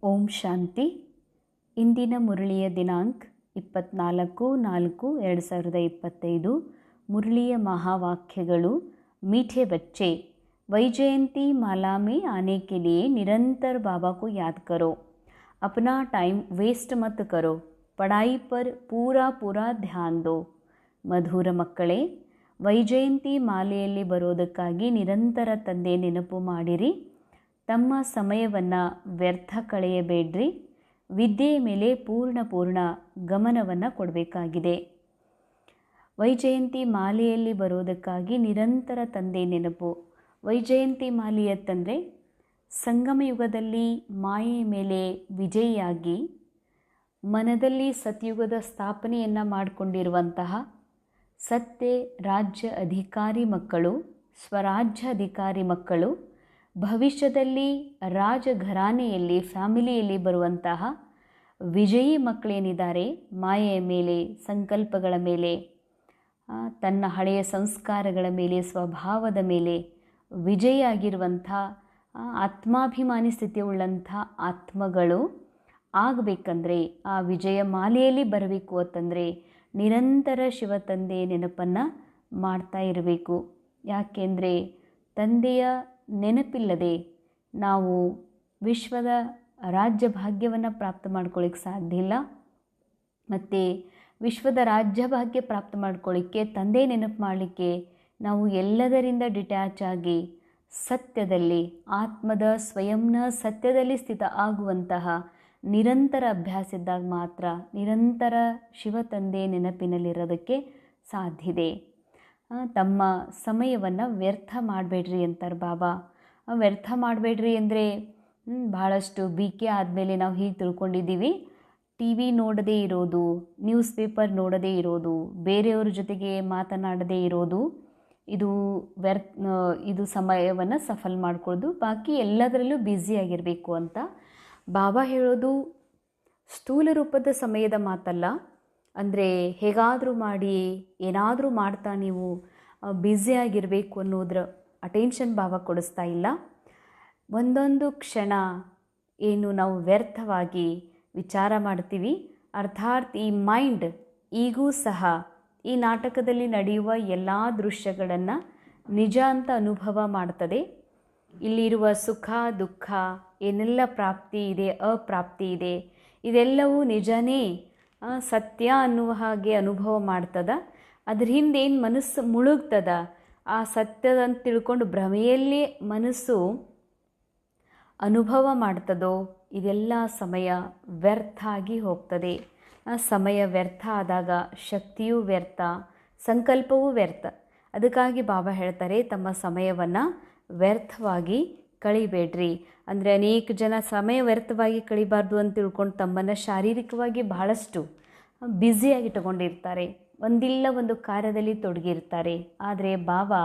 ಓಂ ಶಾಂತಿ. ಇಂದಿನ ಮುರಳಿಯ ದಿನಾಂಕ 24/4/2025. ಮುರಳಿಯ ಮಹಾವಾಕ್ಯಗಳು. मीठे बच्चे, वैजयंती माला में आने के लिए निरंतर बाबा को याद करो. अपना टाइम वेस्ट मत करो. पढ़ाई पर पूरा ध्यान दो. ಮಧುರ ಮಕ್ಕಳೇ, ವೈಜಯಂತಿ ಮಾಲೆಯಲ್ಲಿ ಬರೋದಕ್ಕಾಗಿ ನಿರಂತರ ತಂದೆ ನೆನಪು ಮಾಡಿರಿ. ತಮ್ಮ ಸಮಯವನ್ನು ವ್ಯರ್ಥ ಕಳೆಯಬೇಡ್ರಿ. ವಿದ್ಯೆಯ ಮೇಲೆ ಪೂರ್ಣ ಗಮನವನ್ನು ಕೊಡಬೇಕಾಗಿದೆ. ವೈಜಯಂತಿ ಮಾಲೆಯಲ್ಲಿ ಬರೋದಕ್ಕಾಗಿ ನಿರಂತರ ತಂದೆ ನೆನಪು. ವೈಜಯಂತಿ ಮಾಲೆಯತ್ತಂದರೆ ಸಂಗಮ ಯುಗದಲ್ಲಿ ಮಾಯೆಯ ಮೇಲೆ ವಿಜಯಿಯಾಗಿ ಮನದಲ್ಲಿ ಸತ್ಯುಗದ ಸ್ಥಾಪನೆಯನ್ನು ಮಾಡಿಕೊಂಡಿರುವಂತಹ ಸತ್ಯ ರಾಜ್ಯ ಅಧಿಕಾರಿ ಮಕ್ಕಳು, ಸ್ವರಾಜ್ಯ ಅಧಿಕಾರಿ ಮಕ್ಕಳು, ಭವಿಷ್ಯದಲ್ಲಿ ರಾಜಘರಾನೆಯಲ್ಲಿ ಫ್ಯಾಮಿಲಿಯಲ್ಲಿ ಬರುವಂತಹ ವಿಜಯಿ ಮಕ್ಕಳೇನಿದ್ದಾರೆ, ಮಾಯೆಯ ಮೇಲೆ, ಸಂಕಲ್ಪಗಳ ಮೇಲೆ, ತನ್ನ ಹಳೆಯ ಸಂಸ್ಕಾರಗಳ ಮೇಲೆ, ಸ್ವಭಾವದ ಮೇಲೆ ವಿಜಯಿಯಾಗಿರುವಂಥ ಆತ್ಮಾಭಿಮಾನಿ ಸ್ಥಿತಿಯುಳ್ಳಂಥ ಆತ್ಮಗಳು ಆಗಬೇಕಂದ್ರೆ ಆ ವಿಜಯ ಮಾಲೆಯಲ್ಲಿ ಬರಬೇಕು ಅಂತಂದರೆ ನಿರಂತರ ಶಿವ ತಂದೆಯ ನೆನಪನ್ನು ಮಾಡ್ತಾ ಇರಬೇಕು. ಯಾಕೆಂದರೆ ತಂದೆಯ ನೆನಪಿಲ್ಲದೆ ನಾವು ವಿಶ್ವದ ರಾಜ್ಯ ಭಾಗ್ಯವನ್ನು ಪ್ರಾಪ್ತ ಮಾಡ್ಕೊಳ್ಳಿಕ್ಕೆ ಸಾಧ್ಯ ಇಲ್ಲ. ಮತ್ತು ವಿಶ್ವದ ರಾಜ್ಯ ಭಾಗ್ಯ ಪ್ರಾಪ್ತ ಮಾಡ್ಕೊಳ್ಳಿಕ್ಕೆ ತಂದೆ ನೆನಪು ಮಾಡಲಿಕ್ಕೆ ನಾವು ಎಲ್ಲದರಿಂದ ಡಿಟ್ಯಾಚ್ ಆಗಿ ಸತ್ಯದಲ್ಲಿ, ಆತ್ಮದ ಸ್ವಯಂನ ಸತ್ಯದಲ್ಲಿ ಸ್ಥಿತ ಆಗುವಂತಹ ನಿರಂತರ ಅಭ್ಯಾಸ ಇದ್ದಾಗ ಮಾತ್ರ ನಿರಂತರ ಶಿವ ತಂದೆ ನೆನಪಿನಲ್ಲಿರೋದಕ್ಕೆ ಸಾಧ್ಯ ಇದೆ. ತಮ್ಮ ಸಮಯವನ್ನು ವ್ಯರ್ಥ ಮಾಡಬೇಡ್ರಿ ಅಂತಾರೆ ಬಾಬಾ. ವ್ಯರ್ಥ ಮಾಡಬೇಡ್ರಿ ಅಂದರೆ ಭಾಳಷ್ಟು BK ಆದಮೇಲೆ ನಾವು ಹೀಗೆ ತಿಳ್ಕೊಂಡಿದ್ದೀವಿ, TV ನೋಡದೇ ಇರೋದು, ನ್ಯೂಸ್ ಪೇಪರ್ ನೋಡದೇ ಇರೋದು, ಬೇರೆಯವ್ರ ಜೊತೆಗೆ ಮಾತನಾಡದೇ ಇರೋದು, ಇದು ಸಮಯವನ್ನು ಸಫಲ್ ಮಾಡ್ಕೊಳ್ಳೋದು, ಬಾಕಿ ಎಲ್ಲದರಲ್ಲೂ ಬ್ಯುಸಿಯಾಗಿರಬೇಕು ಅಂತ ಬಾಬಾ ಹೇಳೋದು ಸ್ಥೂಲ ರೂಪದ ಸಮಯದ ಮಾತಲ್ಲ. ಅಂದರೆ ಹೇಗಾದರೂ ಮಾಡಿ ಏನಾದರೂ ಮಾಡ್ತಾ ನೀವು ಬ್ಯುಸಿಯಾಗಿರಬೇಕು ಅನ್ನೋದ್ರ ಅಟೆನ್ಷನ್ ಬಾಬಾ ಕೊಡಿಸ್ತಾ ಇಲ್ಲ. ಒಂದೊಂದು ಕ್ಷಣ ಏನು ನಾವು ವ್ಯರ್ಥವಾಗಿ ವಿಚಾರ ಮಾಡ್ತೀವಿ, ಅರ್ಥಾತ್ ಈ ಮೈಂಡ್ ಈಗೂ ಸಹ ಈ ನಾಟಕದಲ್ಲಿ ನಡೆಯುವ ಎಲ್ಲ ದೃಶ್ಯಗಳನ್ನು ನಿಜ ಅಂತ ಅನುಭವ ಮಾಡ್ತದೆ. ಇಲ್ಲಿರುವ ಸುಖ ದುಃಖ, ಏನೆಲ್ಲ ಪ್ರಾಪ್ತಿ ಇದೆ, ಅಪ್ರಾಪ್ತಿ ಇದೆ, ಇದೆಲ್ಲವೂ ನಿಜನೇ, ಸತ್ಯ ಅನ್ನುವ ಹಾಗೆ ಅನುಭವ ಮಾಡ್ತದ. ಅದ್ರ ಹಿಂದೆ ಏನು ಮನಸ್ಸು ಮುಳುಗ್ತದ, ಆ ಸತ್ಯದಂತ ತಿಳ್ಕೊಂಡು ಭ್ರಮೆಯಲ್ಲಿ ಮನಸ್ಸು ಅನುಭವ ಮಾಡ್ತದೋ, ಇದೆಲ್ಲ ಸಮಯ ವ್ಯರ್ಥ ಆಗಿ ಹೋಗ್ತದೆ. ಆ ಸಮಯ ವ್ಯರ್ಥ ಆದಾಗ ಶಕ್ತಿಯೂ ವ್ಯರ್ಥ, ಸಂಕಲ್ಪವೂ ವ್ಯರ್ಥ. ಅದಕ್ಕಾಗಿ ಬಾಬಾ ಹೇಳ್ತಾರೆ, ತಮ್ಮ ಸಮಯವನ್ನು ವ್ಯರ್ಥವಾಗಿ ಕಳಿಬೇಡ್ರಿ. ಅಂದರೆ ಅನೇಕ ಜನ ಸಮಯ ವ್ಯರ್ಥವಾಗಿ ಕಳಿಬಾರ್ದು ಅಂತ ತಿಳ್ಕೊಂಡು ತಮ್ಮನ್ನು ಶಾರೀರಿಕವಾಗಿ ಬಹಳಷ್ಟು ಬ್ಯುಸಿಯಾಗಿ ತಗೊಂಡಿರ್ತಾರೆ, ಒಂದಿಲ್ಲ ಒಂದು ಕಾರ್ಯದಲ್ಲಿ ತೊಡಗಿರ್ತಾರೆ. ಆದರೆ ಬಾಬಾ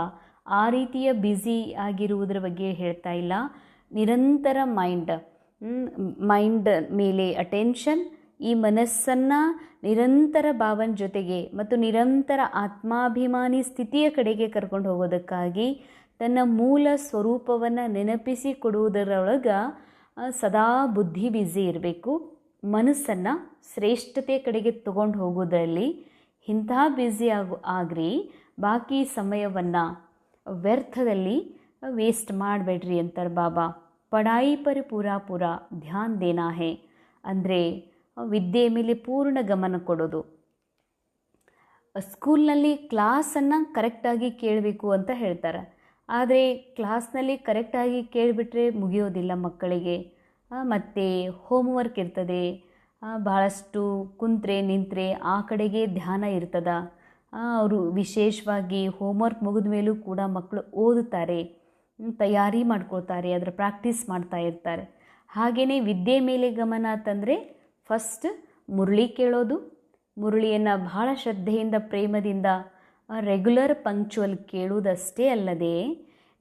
ಆ ರೀತಿಯ ಬ್ಯುಸಿ ಆಗಿರುವುದರ ಬಗ್ಗೆ ಹೇಳ್ತಾ ಇಲ್ಲ. ನಿರಂತರ ಮೈಂಡ್ ಮೇಲೆ ಅಟೆನ್ಷನ್, ಈ ಮನಸ್ಸನ್ನು ನಿರಂತರ ಬಾಬನ ಜೊತೆಗೆ ಮತ್ತು ನಿರಂತರ ಆತ್ಮಾಭಿಮಾನಿ ಸ್ಥಿತಿಯ ಕಡೆಗೆ ಕರ್ಕೊಂಡು ಹೋಗೋದಕ್ಕಾಗಿ ತನ್ನ ಮೂಲ ಸ್ವರೂಪವನ್ನು ನೆನಪಿಸಿ ಕೊಡುವುದರೊಳಗೆ ಸದಾ ಬುದ್ಧಿ ಬ್ಯುಸಿ ಇರಬೇಕು. ಮನಸ್ಸನ್ನು ಶ್ರೇಷ್ಠತೆ ಕಡೆಗೆ ತಗೊಂಡು ಹೋಗೋದ್ರಲ್ಲಿ ಇಂಥ ಬ್ಯುಸಿ ಆಗ್ರಿ. ಬಾಕಿ ಸಮಯವನ್ನು ವ್ಯರ್ಥದಲ್ಲಿ ವೇಸ್ಟ್ ಮಾಡಬೇಡ್ರಿ ಅಂತಾರೆ ಬಾಬಾ. ಪಢಾಯಿ ಪರ್ ಪೂರ ಧ್ಯಾನ್ ದೇನಾ ಹೇ ಅಂದರೆ ವಿದ್ಯೆ ಮೇಲೆ ಪೂರ್ಣ ಗಮನ ಕೊಡೋದು. ಸ್ಕೂಲ್ನಲ್ಲಿ ಕ್ಲಾಸನ್ನು ಕರೆಕ್ಟಾಗಿ ಕೇಳಬೇಕು ಅಂತ ಹೇಳ್ತಾರೆ. ಆದರೆ ಕ್ಲಾಸ್ನಲ್ಲಿ ಕರೆಕ್ಟಾಗಿ ಕೇಳಿಬಿಟ್ರೆ ಮುಗಿಯೋದಿಲ್ಲ ಮಕ್ಕಳಿಗೆ. ಮತ್ತು ಹೋಮ್ವರ್ಕ್ ಇರ್ತದೆ, ಭಾಳಷ್ಟು ಕುಂತ್ರೆ ನಿಂತರೆ ಆ ಕಡೆಗೆ ಧ್ಯಾನ ಇರ್ತದ. ಅವರು ವಿಶೇಷವಾಗಿ ಹೋಮ್ವರ್ಕ್ ಮುಗಿದ ಮೇಲೂ ಕೂಡ ಮಕ್ಕಳು ಓದುತ್ತಾರೆ, ತಯಾರಿ ಮಾಡ್ಕೊಳ್ತಾರೆ, ಅದರ ಪ್ರಾಕ್ಟೀಸ್ ಮಾಡ್ತಾ ಇರ್ತಾರೆ. ಹಾಗೆಯೇ ವಿದ್ಯೆ ಮೇಲೆ ಗಮನ ಅಂತಂದರೆ ಫಸ್ಟ್ ಮುರಳಿ ಕೇಳೋದು, ಮುರಳಿಯನ್ನು ಬಹಳ ಶ್ರದ್ಧೆಯಿಂದ ಪ್ರೇಮದಿಂದ ರೆಗ್ಯುಲರ್ ಪಂಕ್ಚುವಲ್ ಕೇಳುವುದಷ್ಟೇ ಅಲ್ಲದೆ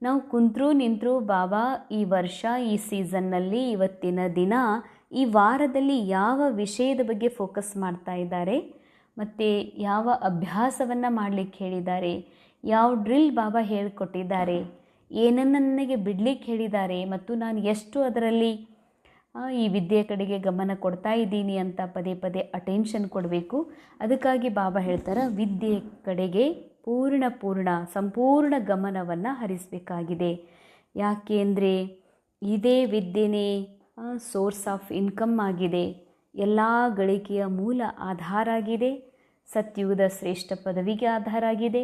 ನಾವು ಕುಂತರೂ ನಿಂತರೂ ಬಾಬಾ ಈ ವರ್ಷ, ಈ ಸೀಸನ್ನಲ್ಲಿ, ಇವತ್ತಿನ ದಿನ, ಈ ವಾರದಲ್ಲಿ ಯಾವ ವಿಷಯದ ಬಗ್ಗೆ ಫೋಕಸ್ ಮಾಡ್ತಾ ಇದ್ದಾರೆ ಮತ್ತು ಯಾವ ಅಭ್ಯಾಸವನ್ನು ಮಾಡಲಿಕ್ಕೆ ಹೇಳಿದ್ದಾರೆ, ಯಾವ ಡ್ರಿಲ್ ಬಾಬಾ ಹೇಳಿಕೊಟ್ಟಿದ್ದಾರೆ, ಏನನ್ನು ನನಗೆ ಬಿಡಲಿಕ್ಕೆ ಹೇಳಿದ್ದಾರೆ ಮತ್ತು ನಾನು ಎಷ್ಟು ಅದರಲ್ಲಿ ಈ ವಿದ್ಯೆ ಕಡೆಗೆ ಗಮನ ಕೊಡ್ತಾ ಇದ್ದೀನಿ ಅಂತ ಪದೇ ಪದೇ ಅಟೆನ್ಷನ್ ಕೊಡಬೇಕು. ಅದಕ್ಕಾಗಿ ಬಾಬಾ ಹೇಳ್ತಾರೆ, ವಿದ್ಯೆ ಕಡೆಗೆ ಸಂಪೂರ್ಣ ಗಮನವನ್ನು ಹರಿಸಬೇಕಾಗಿದೆ. ಯಾಕೆ ಅಂದರೆ ಇದೇ ವಿದ್ಯೆನೇ ಸೋರ್ಸ್ ಆಫ್ ಇನ್ಕಮ್ ಆಗಿದೆ, ಎಲ್ಲ ಗಳಿಕೆಯ ಮೂಲ ಆಧಾರ ಆಗಿದೆ, ಸತ್ಯುಗದ ಶ್ರೇಷ್ಠ ಪದವಿಗೆ ಆಧಾರ ಆಗಿದೆ.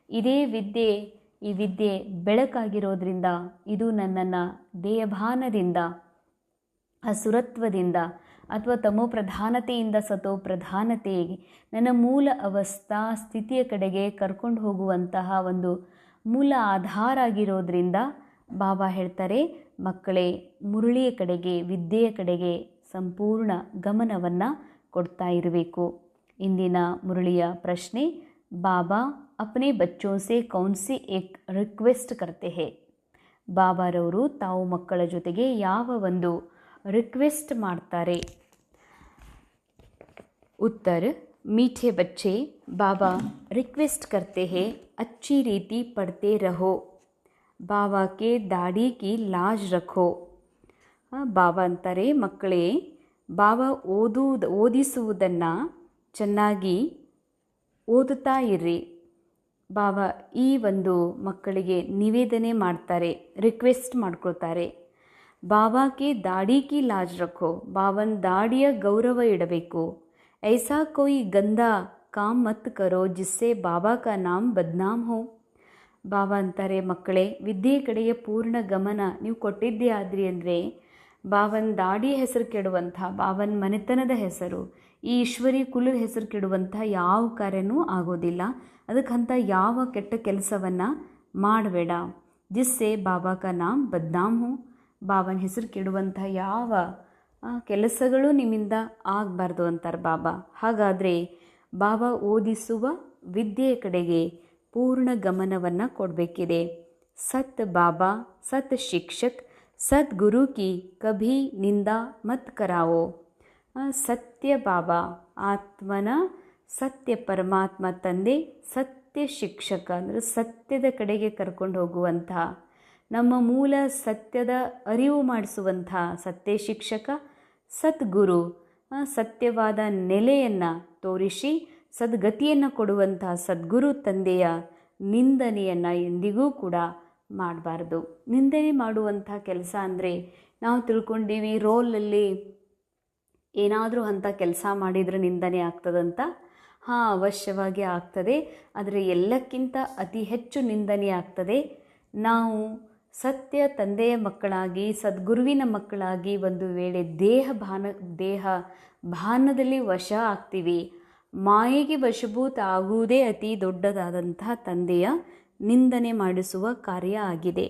ಈ ವಿದ್ಯೆ ಬೆಳಕಾಗಿರೋದ್ರಿಂದ ಇದು ನನ್ನನ್ನು ದೇಹಭಾನದಿಂದ, ಅಸುರತ್ವದಿಂದ ಅಥವಾ ತಮೋಪ್ರಧಾನತೆಯಿಂದ ಸತೋಪ್ರಧಾನತೆಗೆ ನನ್ನ ಮೂಲ ಅವಸ್ಥಾ ಸ್ಥಿತಿಯ ಕಡೆಗೆ ಕರ್ಕೊಂಡು ಹೋಗುವಂತಹ ಒಂದು ಮೂಲ ಆಧಾರ ಆಗಿರೋದ್ರಿಂದ ಬಾಬಾ ಹೇಳ್ತಾರೆ, ಮಕ್ಕಳೇ ಮುರಳಿಯ ಕಡೆಗೆ, ವಿದ್ಯೆಯ ಕಡೆಗೆ ಸಂಪೂರ್ಣ ಗಮನವನ್ನು ಕೊಡ್ತಾ ಇರಬೇಕು. ಇಂದಿನ ಮುರಳಿಯ ಪ್ರಶ್ನೆ, ಬಾಬಾ ಅಪ್ನೆ ಬಚ್ಚೋं से कौन सी एक ರಿಕ್ವೆಸ್ಟ್ करते हैं? ಬಾಬಾರವರು ತಾವು ಮಕ್ಕಳ ಜೊತೆಗೆ ಯಾವ ಒಂದು ರಿಕ್ವೆಸ್ಟ್ ಮಾಡ್ತಾರೆ? उत्तर, मीठे बच्चे, बाबा रिक्वेस्ट करते हैं अच्छी रीति पढ़ते रहो, बाबा के दाढ़ी की लाज रखो. ಬಾಬಾ ಅಂತಾರೆ, ಮಕ್ಕಳೇ ಬಾಬಾ ಓದಿಸುವುದನ್ನು ಚೆನ್ನಾಗಿ ಓದುತ್ತಾ ಇರ್ರಿ. ಬಾಬಾ ಈ ಒಂದು ಮಕ್ಕಳಿಗೆ ನಿವೇದನೆ ಮಾಡ್ತಾರೆ, ರಿಕ್ವೆಸ್ಟ್ ಮಾಡ್ಕೊಳ್ತಾರೆ. ಬಾಬಾಕ್ಕೆ ದಾಡಿ ಕಿ ಲಾಜ್ ರಖೋ, ಬಾಬನ ದಾಡಿಯ ಗೌರವ ಇಡಬೇಕು. ಐಸಾ ಕೋಯಿ ಗಂದಾ ಕಾಮ್ ಮತ್ ಕರೋ ಜಿಸ್ಸೆ ಬಾಬಾ ಕಾ ನಾಮ್ ಬದ್ನಾಮ್ ಹೋ. ಬಾಬಾ ಅಂತಾರೆ, ಮಕ್ಕಳೇ ವಿದ್ಯೆ ಕಡೆಗೆ ಪೂರ್ಣ ಗಮನ ನೀವು ಕೊಟ್ಟಿದ್ದೇ ಆದ್ರಿ ಅಂದರೆ ಬಾಬನ ದಾಡಿ ಹೆಸರು ಕೆಡುವಂಥ, ಬಾಬನ ಮನೆತನದ ಹೆಸರು, ಈ ಈಶ್ವರಿ ಕುಲದ ಹೆಸರು ಕೆಡುವಂಥ ಯಾವ ಕಾರ್ಯನೂ ಆಗೋದಿಲ್ಲ. ಅದಕ್ಕಂಥ ಯಾವ ಕೆಟ್ಟ ಕೆಲಸವನ್ನು ಮಾಡಬೇಡ. ಜಿಸ್ಸೆ ಬಾಬಾ ಕಾ ನಾಮ್ ಬದ್ನಾಮ್ ಹೋ, ಬಾಬನ ಹೆಸರು ಕೆಡುವಂಥ ಯಾವ ಕೆಲಸಗಳು ನಿಮ್ಮಿಂದ ಆಗಬಾರ್ದು ಅಂತಾರೆ ಬಾಬಾ. ಹಾಗಾದರೆ ಬಾಬಾ ಓದಿಸುವ ವಿದ್ಯೆಯ ಕಡೆಗೆ ಪೂರ್ಣ ಗಮನವನ್ನು ಕೊಡಬೇಕಿದೆ. ಸತ್ ಬಾಬಾ, ಸತ್ ಶಿಕ್ಷಕ್, ಸದ್ಗುರು ಕಿ ಕಭಿ ನಿಂದಾ ಮತ್ ಕರಾವೋ. ಸತ್ಯ ಬಾಬಾ, ಆತ್ಮನ ಸತ್ಯ ಪರಮಾತ್ಮ ತಂದೆ, ಸತ್ಯ ಶಿಕ್ಷಕ ಅಂದರೆ ಸತ್ಯದ ಕಡೆಗೆ ಕರ್ಕೊಂಡು ಹೋಗುವಂಥ, ನಮ್ಮ ಮೂಲ ಸತ್ಯದ ಅರಿವು ಮಾಡಿಸುವಂಥ ಸತ್ಯ ಶಿಕ್ಷಕ, ಸದ್ಗುರು ಸತ್ಯವಾದ ನೆಲೆಯನ್ನು ತೋರಿಸಿ ಸದ್ಗತಿಯನ್ನು ಕೊಡುವಂಥ ಸದ್ಗುರು ತಂದೆಯ ನಿಂದನೆಯನ್ನು ಎಂದಿಗೂ ಕೂಡ ಮಾಡಬಾರ್ದು. ನಿಂದನೆ ಮಾಡುವಂಥ ಕೆಲಸ ಅಂದರೆ ನಾವು ತಿಳ್ಕೊಂಡೀವಿ ರೋಲಲ್ಲಿ ಏನಾದರೂ ಅಂಥ ಕೆಲಸ ಮಾಡಿದರೆ ನಿಂದನೆ ಆಗ್ತದಂತ. ಅವಶ್ಯವಾಗಿ ಆಗ್ತದೆ. ಆದರೆ ಎಲ್ಲಕ್ಕಿಂತ ಅತಿ ಹೆಚ್ಚು ನಿಂದನೆ ಆಗ್ತದೆ ನಾವು ಸತ್ಯ ತಂದೆಯ ಮಕ್ಕಳಾಗಿ, ಸದ್ಗುರುವಿನ ಮಕ್ಕಳಾಗಿ ಒಂದು ವೇಳೆ ದೇಹ ಭಾನದಲ್ಲಿ ವಶ ಆಗ್ತೀವಿ. ಮಾಯೆಗೆ ವಶಭೂತ ಆಗುವುದೇ ಅತಿ ದೊಡ್ಡದಾದಂತಹ ತಂದೆಯ ನಿಂದನೆ ಮಾಡಿಸುವ ಕಾರ್ಯ ಆಗಿದೆ.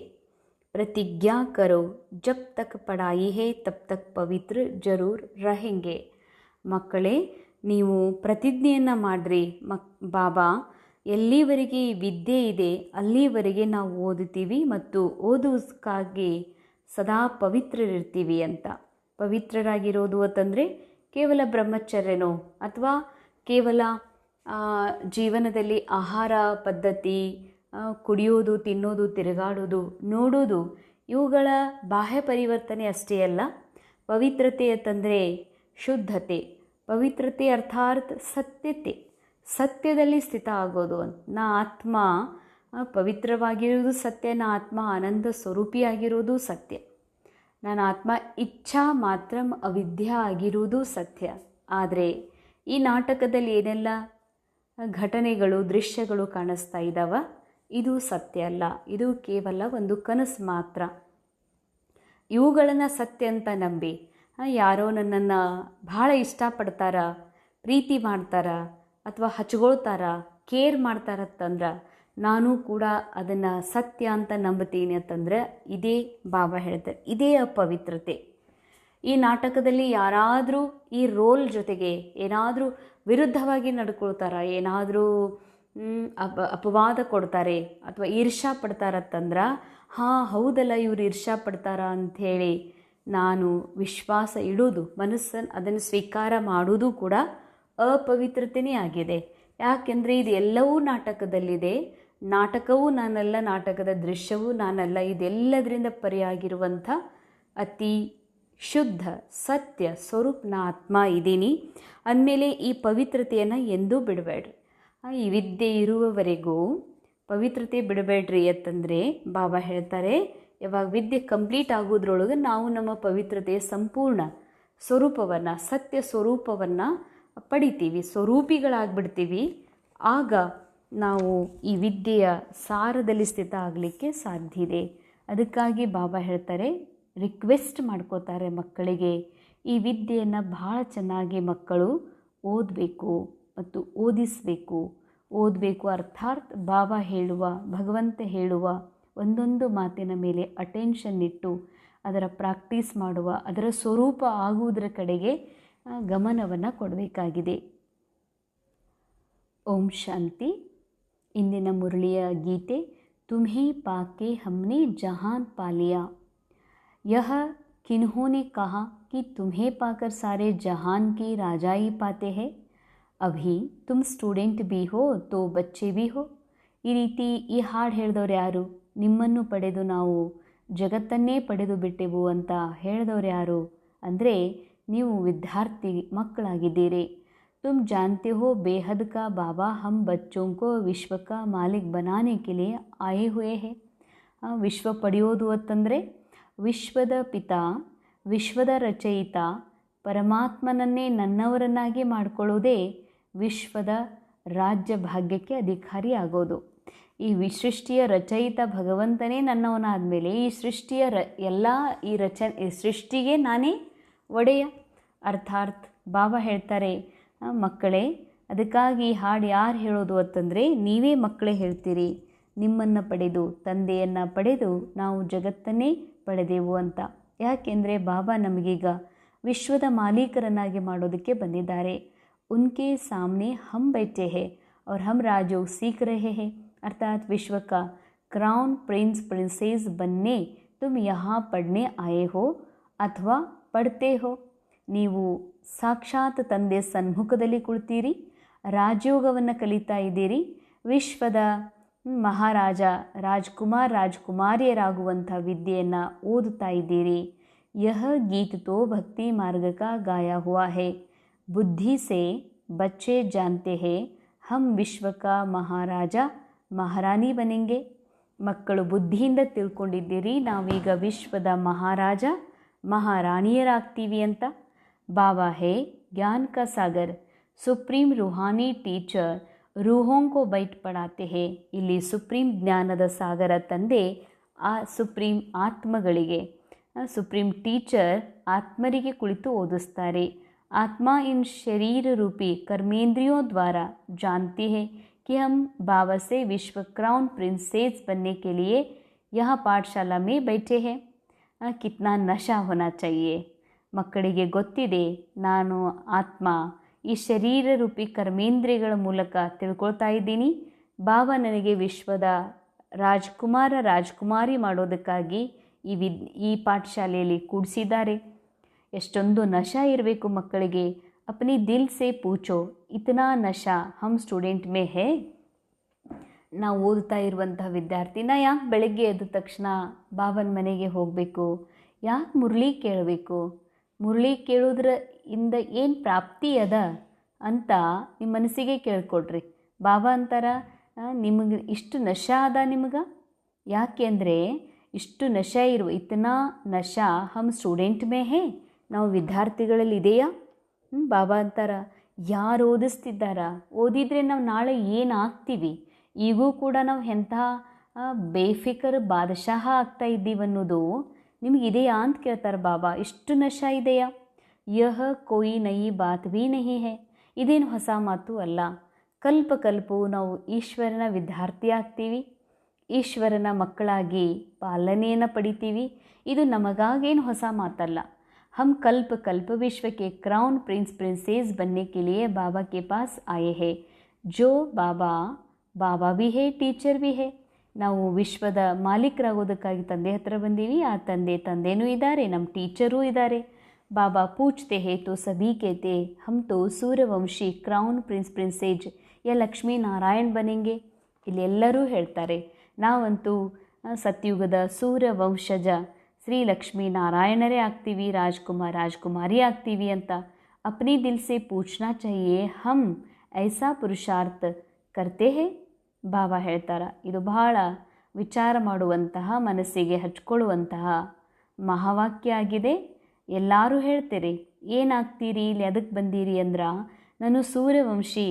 ಪ್ರತಿಜ್ಞಾ ಕರೋ, ಜಬ್ ತಕ್ ಪಢಾಯಿ ಹೇ ತಬ್ ತಕ್ ಪವಿತ್ರ ಜರೂರ್ रहेंगे. ಮಕ್ಕಳೇ ನೀವು ಪ್ರತಿಜ್ಞೆಯನ್ನು ಮಾಡಿರಿ. ಬಾಬಾ ಎಲ್ಲಿವರೆಗೆ ಈ ವಿದ್ಯೆ ಇದೆ ಅಲ್ಲಿವರೆಗೆ ನಾವು ಓದುತ್ತೀವಿ ಮತ್ತು ಓದುವುದಕ್ಕಾಗಿ ಸದಾ ಪವಿತ್ರರಿರ್ತೀವಿ ಅಂತ. ಪವಿತ್ರರಾಗಿರೋದು ಅಂತಂದರೆ ಕೇವಲ ಬ್ರಹ್ಮಚರ್ಯನೋ ಅಥವಾ ಕೇವಲ ಜೀವನದಲ್ಲಿ ಆಹಾರ ಪದ್ಧತಿ, ಕುಡಿಯೋದು, ತಿನ್ನೋದು, ತಿರುಗಾಡೋದು, ನೋಡೋದು ಇವುಗಳ ಬಾಹ್ಯ ಪರಿವರ್ತನೆ ಅಷ್ಟೇ ಅಲ್ಲ. ಪವಿತ್ರತೆ ಅಂತಂದರೆ ಶುದ್ಧತೆ. ಪವಿತ್ರತೆ ಅರ್ಥಾತ್ ಸತ್ಯತೆ, ಸತ್ಯದಲ್ಲಿ ಸ್ಥಿತ ಆಗೋದು ಅಂತ. ನಾ ಆತ್ಮ ಪವಿತ್ರವಾಗಿರೋದು ಸತ್ಯ, ನಾ ಆತ್ಮ ಆನಂದ ಸ್ವರೂಪಿಯಾಗಿರೋದು ಸತ್ಯ, ನನ್ನ ಆತ್ಮ ಇಚ್ಛಾ ಮಾತ್ರ ಅವಿದ್ಯಾ ಆಗಿರುವುದು ಸತ್ಯ. ಆದರೆ ಈ ನಾಟಕದಲ್ಲಿ ಏನೆಲ್ಲ ಘಟನೆಗಳು, ದೃಶ್ಯಗಳು ಕಾಣಿಸ್ತಾ ಇದ್ದಾವ, ಇದು ಸತ್ಯ ಅಲ್ಲ. ಇದು ಕೇವಲ ಒಂದು ಕನಸು ಮಾತ್ರ. ಇವುಗಳನ್ನು ಸತ್ಯ ಅಂತ ನಂಬಿ ಯಾರೋ ನನ್ನನ್ನು ಭಾಳ ಇಷ್ಟಪಡ್ತಾರ, ಪ್ರೀತಿ ಮಾಡ್ತಾರ ಅಥವಾ ಹಚ್ಕೊಳ್ತಾರ, ಕೇರ್ ಮಾಡ್ತಾರತ್ತಂದ್ರೆ ನಾನು ಕೂಡ ಅದನ್ನು ಸತ್ಯ ಅಂತ ನಂಬ್ತೀನಿ ಅಂತಂದ್ರೆ ಇದೇ ಬಾಬಾ ಹೇಳ್ತಾರೆ, ಇದೇ ಅಪವಿತ್ರತೆ. ಈ ನಾಟಕದಲ್ಲಿ ಯಾರಾದರೂ ಈ ರೋಲ್ ಜೊತೆಗೆ ಏನಾದರೂ ವಿರುದ್ಧವಾಗಿ ನಡ್ಕೊಳ್ತಾರ, ಏನಾದರೂ ಅಪವಾದ ಕೊಡ್ತಾರೆ ಅಥವಾ ಈರ್ಷ್ಯಾ ಪಡ್ತಾರತ್ತಂದ್ರೆ ಹೌದಲ್ಲ ಇವ್ರು ಈರ್ಷ್ಯಾ ಪಡ್ತಾರ ಅಂಥೇಳಿ ನಾನು ವಿಶ್ವಾಸ ಇಡೋದು, ಮನಸ್ಸನ್ನು ಅದನ್ನು ಸ್ವೀಕಾರ ಮಾಡೋದು ಕೂಡ ಅಪವಿತ್ರತೆಯೇ ಆಗಿದೆ. ಯಾಕೆಂದರೆ ಇದು ಎಲ್ಲವೂ ನಾಟಕದಲ್ಲಿದೆ. ನಾಟಕವೂ ನಾನಲ್ಲ, ನಾಟಕದ ದೃಶ್ಯವೂ ನಾನಲ್ಲ. ಇದೆಲ್ಲದರಿಂದ ಪರಿಯಾಗಿರುವಂಥ ಅತಿ ಶುದ್ಧ ಸತ್ಯ ಸ್ವರೂಪನ ಆತ್ಮ ಇದ್ದೀನಿ ಅಂದಮೇಲೆ ಈ ಪವಿತ್ರತೆಯನ್ನು ಎಂದೂ ಬಿಡಬೇಡ್ರಿ. ಈ ವಿದ್ಯೆ ಇರುವವರೆಗೂ ಪವಿತ್ರತೆ ಬಿಡಬೇಡ್ರಿ ಅಂತಂದರೆ ಬಾಬಾ ಹೇಳ್ತಾರೆ, ಯಾವಾಗ ವಿದ್ಯೆ ಕಂಪ್ಲೀಟ್ ಆಗೋದ್ರೊಳಗೆ ನಾವು ನಮ್ಮ ಪವಿತ್ರತೆಯ ಸಂಪೂರ್ಣ ಸ್ವರೂಪವನ್ನು, ಸತ್ಯ ಸ್ವರೂಪವನ್ನು ಪಡಿತೀವಿ, ಸ್ವರೂಪಿಗಳಾಗ್ಬಿಡ್ತೀವಿ. ಆಗ ನಾವು ಈ ವಿದ್ಯೆಯ ಸಾರದಲ್ಲಿ ಸ್ಥಿತ ಆಗಲಿಕ್ಕೆ ಸಾಧ್ಯ ಇದೆ. ಅದಕ್ಕಾಗಿ ಬಾಬಾ ಹೇಳ್ತಾರೆ, ರಿಕ್ವೆಸ್ಟ್ ಮಾಡ್ಕೋತಾರೆ ಮಕ್ಕಳಿಗೆ, ಈ ವಿದ್ಯೆಯನ್ನು ಭಾಳ ಚೆನ್ನಾಗಿ ಮಕ್ಕಳು ಓದಬೇಕು ಮತ್ತು ಓದಬೇಕು. ಅರ್ಥಾತ್ ಬಾಬಾ ಹೇಳುವ, ಭಗವಂತ ಹೇಳುವ ಒಂದೊಂದು ಮಾತಿನ ಮೇಲೆ ಅಟೆನ್ಷನ್ ಇಟ್ಟು ಅದರ ಪ್ರಾಕ್ಟೀಸ್ ಮಾಡುವ, ಅದರ ಸ್ವರೂಪ ಆಗುವುದರ ಕಡೆಗೆ ಗಮನವನ್ನು ಕೊಡಬೇಕಾಗಿದೆ. ಓಂ ಶಾಂತಿ. ಇಂದಿನ ಮುರಳಿಯ ಗೀತೆ, तुम्हें पाके हमने जहान पा लिया। यह किन्होंने कहा कि तुम्हें पाकर सारे जहान की राजाई पाते हैं। अभी तुम स्टूडेंट भी हो तो बच्चे भी हो। ಈ ರೀತಿ ಈ ಹಾಡು ಹೇಳಿದವ್ರು ಯಾರು? ನಿಮ್ಮನ್ನು ಪಡೆದು ನಾವು ಜಗತ್ತನ್ನೇ ಪಡೆದು ಬಿಟ್ಟೆವು ಅಂತ ಹೇಳಿದವ್ರು ಯಾರು ಅಂದರೆ ನೀವು ವಿದ್ಯಾರ್ಥಿ ಮಕ್ಕಳಾಗಿದ್ದೀರಿ. तुम जानते हो बेहद का बाबा हम बच्चों को विश्व का मालिक बनाने के लिए आए हुए हैं. ವಿಶ್ವ ಪಡೆಯೋದು ಅಂತಂದರೆ ವಿಶ್ವದ ಪಿತಾ, ವಿಶ್ವದ ರಚಯಿತ ಪರಮಾತ್ಮನನ್ನೇ ನನ್ನವರನ್ನಾಗಿ ಮಾಡಿಕೊಳ್ಳೋದೇ ವಿಶ್ವದ ರಾಜ್ಯ ಭಾಗ್ಯಕ್ಕೆ ಅಧಿಕಾರಿ ಆಗೋದು. ಈ ಸೃಷ್ಟಿಯ ರಚಯಿತ ಭಗವಂತನೇ ನನ್ನವನಾದಮೇಲೆ ಈ ಸೃಷ್ಟಿಯ ಈ ಸೃಷ್ಟಿಗೆ ನಾನೇ ಒಡೆಯ. ಅರ್ಥಾತ್ ಬಾಬಾ ಹೇಳ್ತಾರೆ, ಮಕ್ಕಳೇ, ಅದಕ್ಕಾಗಿ ಹಾಡು ಯಾರು ಹೇಳೋದು ಅಂತಂದರೆ ನೀವೇ ಮಕ್ಕಳೇ ಹೇಳ್ತೀರಿ, ನಿಮ್ಮನ್ನು ಪಡೆದು, ತಂದೆಯನ್ನು ಪಡೆದು ನಾವು ಜಗತ್ತನ್ನೇ ಪಡೆದೆವು ಅಂತ. ಯಾಕೆಂದರೆ ಬಾಬಾ ನಮಗೀಗ ವಿಶ್ವದ ಮಾಲೀಕರನ್ನಾಗಿ ಮಾಡೋದಕ್ಕೆ ಬಂದಿದ್ದಾರೆ. ಉನ್ಕೆ ಸಾಮ್ನೆ ಹಮ್ ಬೈಠೆ ಹೇ और हम राजयोग सीख रहे हैं. अर्थात विश्व का क्राउन प्रिंस प्रिंसेस बनने तुम यहाँ पढ़ने आए हो ಅಥವಾ ಪಡ್ತೆ ಹೋ. ನೀವು ಸಾಕ್ಷಾತ್ ತಂದೆ ಸನ್ಮುಖದಲ್ಲಿ ಕುಳಿತೀರಿ, ರಾಜಯೋಗವನ್ನು ಕಲಿತಾ ಇದ್ದೀರಿ, ವಿಶ್ವದ ಮಹಾರಾಜ, ರಾಜಕುಮಾರಿಯರಾಗುವಂಥ ವಿದ್ಯೆಯನ್ನು ಓದುತ್ತಾ ಇದ್ದೀರಿ. ಯಹ ಗೀತ್ ತೋ ಭಕ್ತಿ ಮಾರ್ಗ ಕಾ ಗಾಯಾ ಹುವಾ ಹೇ. ಬುದ್ಧಿ ಸೇ ಬಚ್ಚೆ ಜಾನ್ತೆ ಹೇ ಹಮ್ ವಿಶ್ವ ಕಾ ಮಹಾರಾಜ ಮಹಾರಾಣಿ ಬನೆಂಗೆ. ಮಕ್ಕಳು ಬುದ್ಧಿಯಿಂದ ತಿಳ್ಕೊಂಡಿದ್ದೀರಿ, ನಾವೀಗ ವಿಶ್ವದ ಮಹಾರಾಜ ಮಹಾರಾಣಿಯರಾಗ್ತೀವಿ ಅಂತ. ಬಾಬಾ ಹೇ ಜ್ಞಾನ ಕಾ ಸಾಗರ್, ಸುಪ್ರೀಂ ರೂಹಾನಿ ಟೀಚರ್ ರೂಹೋಂ ಕೋ ಬೈಟ್ ಪಡಾತೆ ಹೇ. ಇಲ್ಲಿ ಸುಪ್ರೀಂ ಜ್ಞಾನದ ಸಾಗರ ತಂದೆ ಆ ಸುಪ್ರೀಂ ಆತ್ಮಗಳಿಗೆ, ಸುಪ್ರೀಂ ಟೀಚರ್ ಆತ್ಮರಿಗೆ ಕುಳಿತು ಓದಿಸ್ತಾರೆ. ಆತ್ಮ ಇನ್ ಶರೀರ ರೂಪಿ कर्मेंद्रियों द्वारा जानती है कि हम बाबा से विश्व क्राउन प्रिंसेस बनने के लिए यहाँ पाठशाला में बैठे हैं. कितना नशा होना चाहिए. ಮಕ್ಕಳಿಗೆ ಗೊತ್ತಿದೆ, ನಾನು ಆತ್ಮ ಈ ಶರೀರ ರೂಪಿ ಕರ್ಮೇಂದ್ರಿಯಗಳ ಮೂಲಕ ತಿಳ್ಕೊಳ್ತಾ ಇದ್ದೀನಿ, ಬಾಬಾ ನನಗೆ ವಿಶ್ವದ ರಾಜಕುಮಾರಿ ಮಾಡೋದಕ್ಕಾಗಿ ಈ ಪಾಠಶಾಲೆಯಲ್ಲಿ ಕೂಡಿಸಿದ್ದಾರೆ. ಎಷ್ಟೊಂದು ನಶಾ ಇರಬೇಕು ಮಕ್ಕಳಿಗೆ. ಅಪ್ನಿ ದಿಲ್ ಸೇ ಪೂಚೋ, ಇತನಾ ನಶಾ ಹಮ್ ಸ್ಟೂಡೆಂಟ್ ಮೇ ಹೇ. ನಾವು ಓದುತ್ತಾ ಇರುವಂತಹ ವಿದ್ಯಾರ್ಥಿನ ಯಾಕೆ ಬೆಳಗ್ಗೆ ಎದ್ದ ತಕ್ಷಣ ಬಾಬನ ಮನೆಗೆ ಹೋಗಬೇಕು? ಯಾಕೆ ಮುರಳಿ ಕೇಳಬೇಕು? ಮುರಳಿ ಕೇಳೋದ್ರ ಇಂದ ಏನು ಪ್ರಾಪ್ತಿ ಅದ ಅಂತ ನಿಮ್ಮ ಮನಸ್ಸಿಗೆ ಕೇಳ್ಕೊಡ್ರಿ. ಬಾಬಾ ಅಂತಾರ, ನಿಮಗೆ ಇಷ್ಟು ನಶಾ ಅದ ನಿಮಗೆ. ಯಾಕೆ ಅಂದರೆ ಇಷ್ಟು ನಶಾ ಇತನಾ ನಶಾ ಹಮ್ ಸ್ಟೂಡೆಂಟ್ ಮೇ ಹೇ, ನಾವು ವಿದ್ಯಾರ್ಥಿಗಳಲ್ಲಿ ಇದೆಯಾ? ಬಾಬಾ ಅಂತಾರ, ಯಾರು ಓದಿಸ್ತಿದ್ದಾರ? ಓದಿದರೆ ನಾವು ನಾಳೆ ಏನಾಗ್ತೀವಿ? ಈಗೂ ಕೂಡ ನಾವು ಎಂಥ ಬೇಫಿಕರ್ ಬಾದಶಾಹ ಆಗ್ತಾ ಇದ್ದೀವಿ ಅನ್ನೋದು ನಿಮಗಿದೆಯಾ ಅಂತ ಕೇಳ್ತಾರೆ ಬಾಬಾ. ಇಷ್ಟು ನಶಾ ಇದೆಯಾ? ಯಹ ಕೋಯಿ ನಯಿ ಬಾತ್ ಭೀ ನಹಿ ಹೇ. ಇದೇನು ಹೊಸ ಮಾತು ಅಲ್ಲ. ಕಲ್ಪವು ನಾವು ಈಶ್ವರನ ವಿದ್ಯಾರ್ಥಿ ಆಗ್ತೀವಿ, ಈಶ್ವರನ ಮಕ್ಕಳಾಗಿ ಪಾಲನೆಯನ್ನು ಪಡಿತೀವಿ. ಇದು ನಮಗಾಗೇನು ಹೊಸ ಮಾತಲ್ಲ. हम कल्प विश्व के क्राउन प्रिंसेस बनने के लिए बाबा के पास आए हैं. जो बाबा भी है, ಟೀಚರ್ भी है. ನಾವು ವಿಶ್ವದ ಮಾಲೀಕರಾಗೋದಕ್ಕಾಗಿ ತಂದೆ ಹತ್ರ ಬಂದೀವಿ. ಆ ತಂದೆನೂ ಇದ್ದಾರೆ, ನಮ್ಮ ಟೀಚರೂ ಇದ್ದಾರೆ. ಬಾಬಾ ಪೂछते हैं तो सभी कहते हम तो सूर्यವಂಶಿ ಕ್ರೌನ್ ಪ್ರಿನ್ಸೇಜ್ या ಲಕ್ಷ್ಮೀ ನಾರಾಯಣ್ ಬನೆಂಗೆ. ಇಲ್ಲಿ ಎಲ್ಲರೂ ಹೇಳ್ತಾರೆ ನಾವಂತೂ ಸತ್ಯುಗದ ಸೂರ್ಯವಂಶಜ ಶ್ರೀ ಲಕ್ಷ್ಮೀ ನಾರಾಯಣರೇ ಆಗ್ತೀವಿ, ರಾಜ್ಕುಮಾರ್ ರಾಜ್ಕುಮಾರಿ ಆಗ್ತೀವಿ ಅಂತ अपने दिल से पूछना चाहिए हम ऐसा पुरुषार्थ करते हैं. ಬಾಬಾ ಹೇಳ್ತಾರ. ಇದು ಬಹಳ ವಿಚಾರ ಮಾಡುವಂತಹ, ಮನಸ್ಸಿಗೆ ಹಚ್ಕೊಳ್ಳುವಂತಹ ಮಹಾವಾಕ್ಯ ಆಗಿದೆ. ಎಲ್ಲರೂ ಹೇಳ್ತೀರಿ ಏನಾಗ್ತೀರಿ, ಇಲ್ಲಿ ಅದಕ್ಕೆ ಬಂದೀರಿ ಅಂದ್ರೆ ನಾನು ಸೂರ್ಯವಂಶಿ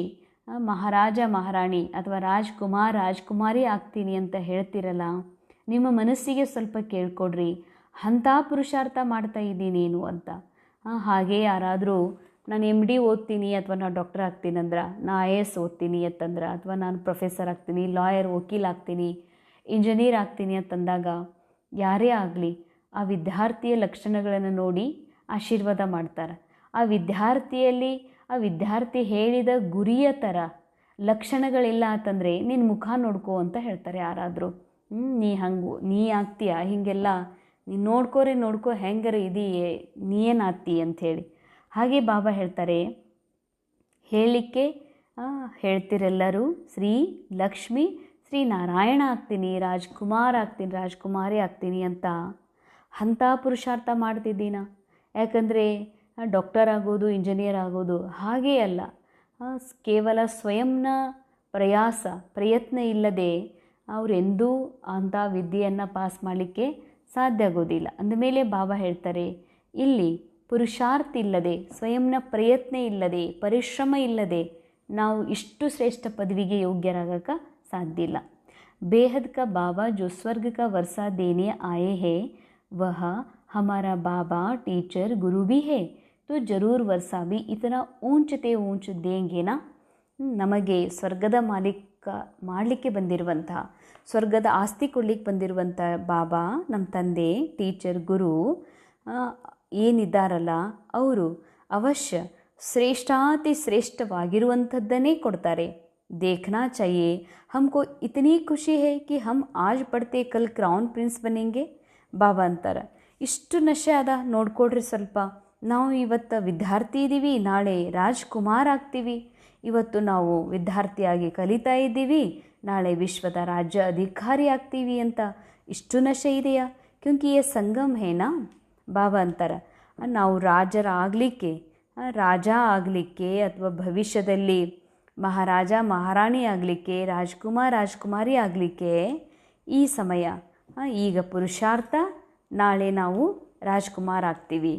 ಮಹಾರಾಜ ಮಹಾರಾಣಿ ಅಥವಾ ರಾಜ್ಕುಮಾರ್ ರಾಜ್ಕುಮಾರಿ ಆಗ್ತೀನಿ ಅಂತ ಹೇಳ್ತಿರಲ್ಲ, ನಿಮ್ಮ ಮನಸ್ಸಿಗೆ ಸ್ವಲ್ಪ ಕೇಳ್ಕೊಡ್ರಿ, ಅಂಥ ಪುರುಷಾರ್ಥ ಮಾಡ್ತಾ ಇದ್ದೀನೇನು ಅಂತ. ಹಾಗೆ ಯಾರಾದರೂ ನಾನು MD ಓದ್ತೀನಿ ಅಥವಾ ನಾನು ಡಾಕ್ಟರ್ ಆಗ್ತೀನಿ ಅಂದ್ರೆ, ನಾ IAS ಓದ್ತೀನಿ ಅಂತಂದ್ರೆ, ಅಥವಾ ನಾನು ಪ್ರೊಫೆಸರ್ ಆಗ್ತೀನಿ, ಲಾಯರ್ ವಕೀಲ್ ಆಗ್ತೀನಿ, ಇಂಜಿನಿಯರ್ ಆಗ್ತೀನಿ ಅಂತಂದಾಗ ಯಾರೇ ಆಗಲಿ ಆ ವಿದ್ಯಾರ್ಥಿಯ ಲಕ್ಷಣಗಳನ್ನು ನೋಡಿ ಆಶೀರ್ವಾದ ಮಾಡ್ತಾರೆ. ಆ ವಿದ್ಯಾರ್ಥಿ ಹೇಳಿದ ಗುರಿಯ ಥರ ಲಕ್ಷಣಗಳಿಲ್ಲ ಅಂತಂದರೆ ನಿನ್ನ ಮುಖ ನೋಡ್ಕೋ ಅಂತ ಹೇಳ್ತಾರೆ ಯಾರಾದರೂ. ನೀ ಆಗ್ತೀಯಾ ಹಿಂಗೆಲ್ಲ, ನೀನು ನೋಡ್ಕೋ ಹೆಂಗಾರ ಇದೀಯೇ, ನೀ ಏನಾಗ್ತಿ ಅಂಥೇಳಿ. ಹಾಗೆ ಬಾಬಾ ಹೇಳ್ತಾರೆ, ಹೇಳ್ತಿರೆಲ್ಲರೂ ಶ್ರೀ ಲಕ್ಷ್ಮಿ ಶ್ರೀ ನಾರಾಯಣ ಆಗ್ತೀನಿ, ರಾಜ್ಕುಮಾರ್ ಆಗ್ತೀನಿ, ರಾಜ್ಕುಮಾರಿ ಆಗ್ತೀನಿ ಅಂತ ಅಂಥ ಪುರುಷಾರ್ಥ ಮಾಡ್ತಿದ್ದೀನ. ಯಾಕಂದರೆ ಡಾಕ್ಟರ್ ಆಗೋದು, ಇಂಜಿನಿಯರ್ ಆಗೋದು ಹಾಗೇ ಅಲ್ಲ. ಕೇವಲ ಸ್ವಯಂನ ಪ್ರಯತ್ನ ಇಲ್ಲದೆ ಅವರೆಂದೂ ಅಂಥ ವಿದ್ಯೆಯನ್ನು ಪಾಸ್ ಮಾಡಲಿಕ್ಕೆ ಸಾಧ್ಯ ಆಗೋದಿಲ್ಲ. ಅಂದಮೇಲೆ ಬಾಬಾ ಹೇಳ್ತಾರೆ, ಇಲ್ಲಿ ಪುರುಷಾರ್ಥ ಇಲ್ಲದೆ, ಸ್ವಯಂನ ಪ್ರಯತ್ನ ಇಲ್ಲದೆ, ಪರಿಶ್ರಮ ಇಲ್ಲದೆ ನಾವು ಇಷ್ಟು ಶ್ರೇಷ್ಠ ಪದವಿಗೆ ಯೋಗ್ಯರಾಗಕ್ಕೆ ಸಾಧ್ಯ ಇಲ್ಲ. बेहद का बाबा जो स्वर्ग का वर्षा देने आए हैं वह हमारा बाबा टीचर गुरु भी है, तो ज़रूर वर्षा भी इतना ऊंचते ऊंच देंगे ना. ನಮಗೆ ಸ್ವರ್ಗದ ಮಾಡಲಿಕ್ಕೆ ಬಂದಿರುವಂಥ, ಸ್ವರ್ಗದ ಆಸ್ತಿ ಕೊಡ್ಲಿಕ್ಕೆ ಬಂದಿರುವಂಥ ಬಾಬಾ, ನಮ್ಮ ತಂದೆ, ಟೀಚರ್, ಗುರು ಏನಿದ್ದಾರಲ್ಲ ಅವರು ಅವಶ್ಯ ಶ್ರೇಷ್ಠಾತಿ ಶ್ರೇಷ್ಠವಾಗಿರುವಂಥದ್ದನ್ನೇ ಕೊಡ್ತಾರೆ. देखना चाहिए हमको इतनी खुशी है कि हम आज पढ़ते कल क्राउन प्रिंस बनेंगे. ಬಾಬಾ ಅಂತಾರೆ, ಇಷ್ಟು ನಶೆ ಅದ ನೋಡ್ಕೊಡ್ರಿ ಸ್ವಲ್ಪ. ನಾವು ಇವತ್ತು ವಿದ್ಯಾರ್ಥಿ ಇದ್ದೀವಿ, ನಾಳೆ ರಾಜ್ಕುಮಾರ್ ಆಗ್ತೀವಿ. ಇವತ್ತು ನಾವು ವಿದ್ಯಾರ್ಥಿಯಾಗಿ ಕಲಿತಾ ಇದ್ದೀವಿ, ನಾಳೆ ವಿಶ್ವದ ರಾಜ್ಯ ಅಧಿಕಾರಿ ಆಗ್ತೀವಿ ಅಂತ ಇಷ್ಟು ನಶೆ ಇದೆಯಾ? ಕ್ಯೂಂಕಿ ಯೇ ಸಂಗಮ್ ಹೇನಾ. ಬಾಬಾ ಅಂತಾರೆ, ನಾವು ರಾಜ ಆಗಲಿಕ್ಕೆ ಅಥವಾ ಭವಿಷ್ಯದಲ್ಲಿ ಮಹಾರಾಜ ಮಹಾರಾಣಿ ಆಗಲಿಕ್ಕೆ, ರಾಜ್ಕುಮಾರ್ ರಾಜ್ಕುಮಾರಿ ಆಗಲಿಕ್ಕೆ ಈ ಸಮಯ, ಈಗ ಪುರುಷಾರ್ಥ, ನಾಳೆ ನಾವು ರಾಜ್ಕುಮಾರ್ ಆಗ್ತೀವಿ.